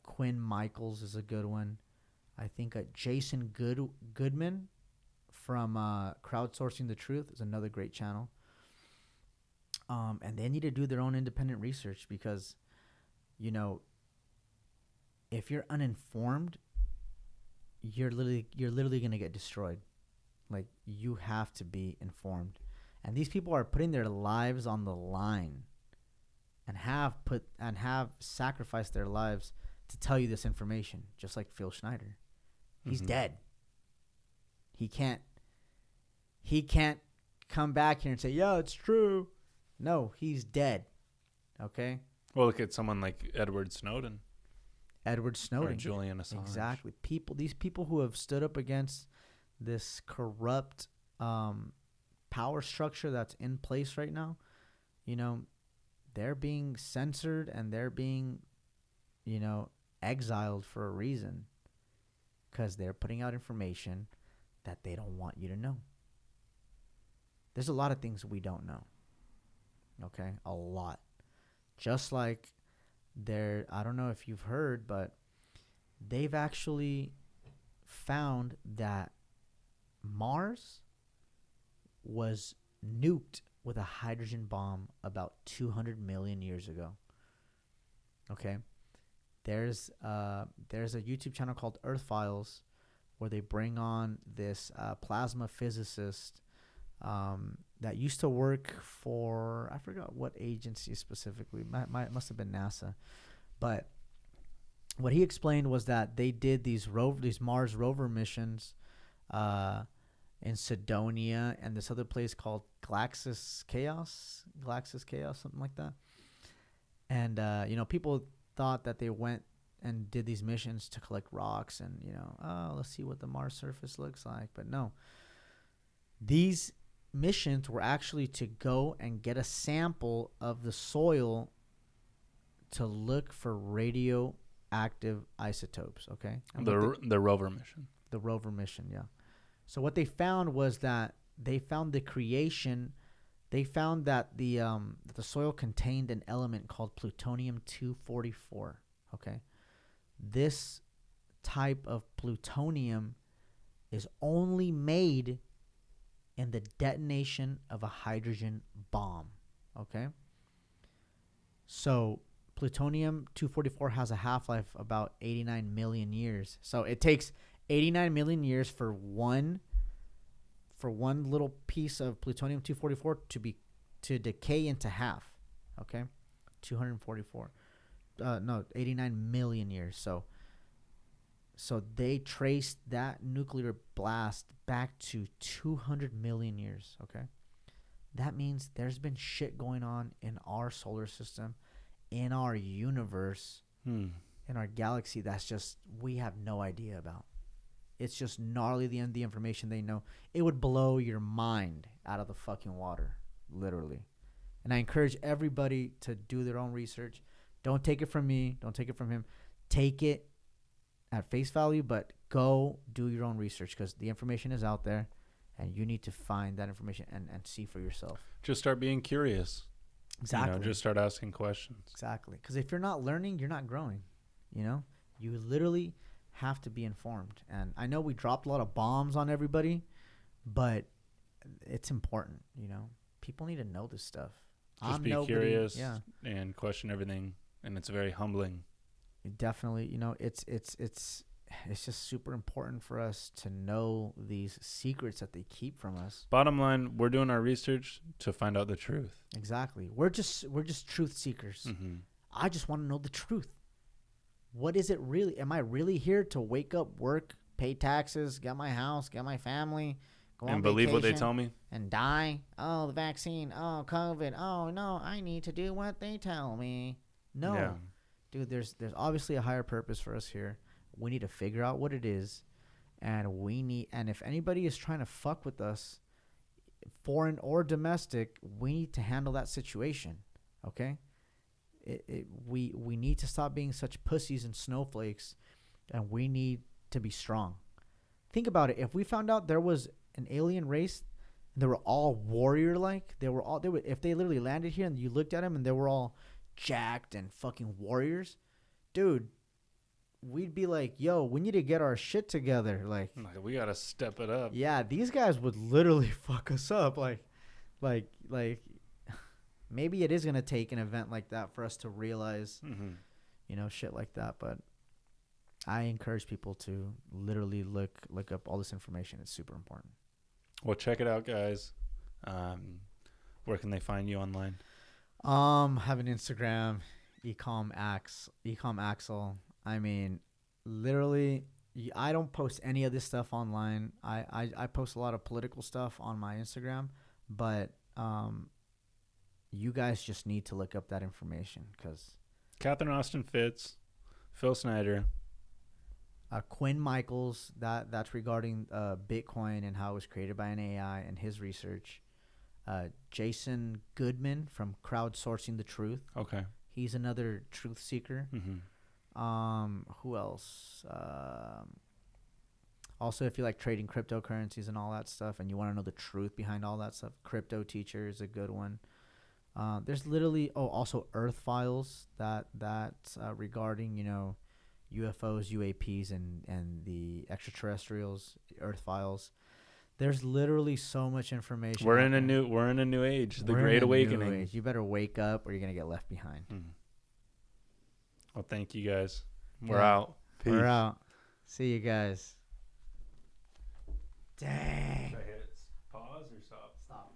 [SPEAKER 2] Quinn Michaels is a good one. I think Jason Goodman from Crowdsourcing the Truth is another great channel. And they need to do their own independent research because, you know, if you're uninformed, you're literally going to get destroyed. Like, you have to be informed. And these people are putting their lives on the line and have sacrificed their lives to tell you this information, just like Phil Schneider. He's dead. He can't come back here and say, yeah, it's true. No, he's dead. Okay?
[SPEAKER 1] Well, look at someone like Edward Snowden.
[SPEAKER 2] Or
[SPEAKER 1] Julian Assange.
[SPEAKER 2] Exactly. These people who have stood up against this corrupt power structure that's in place right now, you know, they're being censored and they're being, you know, exiled for a reason because they're putting out information that they don't want you to know. There's a lot of things we don't know. Okay? A lot. Just like I don't know if you've heard, but they've actually found that Mars was nuked with a hydrogen bomb about 200 million years ago. Okay? There's a YouTube channel called Earth Files where they bring on this plasma physicist that used to work for, I forgot what agency specifically. Must have been NASA. But what he explained was that they did these Mars rover missions in Sidonia and this other place called Glaxis Chaos, something like that. And, people thought that they went and did these missions to collect rocks and, let's see what the Mars surface looks like. But no, these missions were actually to go and get a sample of the soil to look for radioactive isotopes, okay? And
[SPEAKER 1] the rover mission.
[SPEAKER 2] The rover mission, yeah. So what they found was that they found that the soil contained an element called plutonium-244, okay? This type of plutonium is only made in the detonation of a hydrogen bomb, okay? So plutonium-244 has a half-life about 89 million years. So it takes 89 million years for one little piece of plutonium-244 to decay into half, okay? 89 million years. So they traced that nuclear blast back to 200 million years, okay? That means there's been shit going on in our solar system, in our universe, in our galaxy that's just we have no idea about. It's just gnarly, the information they know. It would blow your mind out of the fucking water, literally. And I encourage everybody to do their own research. Don't take it from me. Don't take it from him. Take it at face value, but go do your own research because the information is out there and you need to find that information and see for yourself.
[SPEAKER 1] Just start being curious.
[SPEAKER 2] Exactly.
[SPEAKER 1] Just start asking questions.
[SPEAKER 2] Exactly. Because if you're not learning, you're not growing. You literally have to be informed. And I know we dropped a lot of bombs on everybody, but it's important. People need to know this stuff.
[SPEAKER 1] Just be curious and question everything. And it's very humbling.
[SPEAKER 2] Definitely, it's just super important for us to know these secrets that they keep from us.
[SPEAKER 1] Bottom line, we're doing our research to find out the truth.
[SPEAKER 2] Exactly. We're just truth seekers. Mm-hmm. I just want to know the truth. What is it really? Am I really here to wake up, work, pay taxes, get my house, get my family, go on vacation,
[SPEAKER 1] believe what they tell me,
[SPEAKER 2] and die? Oh, the vaccine. Oh, COVID. Oh no, I need to do what they tell me. No. Yeah. Dude, there's obviously a higher purpose for us here. We need to figure out what it is, and if anybody is trying to fuck with us, foreign or domestic, we need to handle that situation, okay? We need to stop being such pussies and snowflakes, and we need to be strong. Think about it. If we found out there was an alien race, and they were all warrior-like, if they literally landed here and you looked at them and they were all jacked and fucking warriors, dude, we'd be like, yo, we need to get our shit together. Like
[SPEAKER 1] we gotta step it up.
[SPEAKER 2] Yeah, these guys would literally fuck us up. Like maybe it is gonna take an event like that for us to realize, shit like that. But I encourage people to literally look up all this information. It's super important.
[SPEAKER 1] Well, check it out, guys. Where can they find you online?
[SPEAKER 2] Have an Instagram, ecom Axel. I mean, literally, I don't post any of this stuff online. I post a lot of political stuff on my Instagram, but you guys just need to look up that information because
[SPEAKER 1] Catherine Austin Fitz, Phil Snyder,
[SPEAKER 2] Quinn Michaels. That's regarding Bitcoin and how it was created by an AI and his research. Jason Goodman from Crowdsourcing the Truth.
[SPEAKER 1] Okay.
[SPEAKER 2] He's another truth seeker. Mm-hmm. Who else? Also, if you like trading cryptocurrencies and all that stuff and you want to know the truth behind all that stuff, Crypto Teacher is a good one. There's literally, also Earth Files that's regarding, UFOs, UAPs, and the extraterrestrials, Earth Files. There's literally so much information.
[SPEAKER 1] We're in a new age, the Great Awakening.
[SPEAKER 2] You better wake up or you're gonna get left behind.
[SPEAKER 1] Well, thank you guys. We're out.
[SPEAKER 2] Peace. We're out. See you guys. Dang.
[SPEAKER 1] Should I hit pause or stop?
[SPEAKER 2] Stop.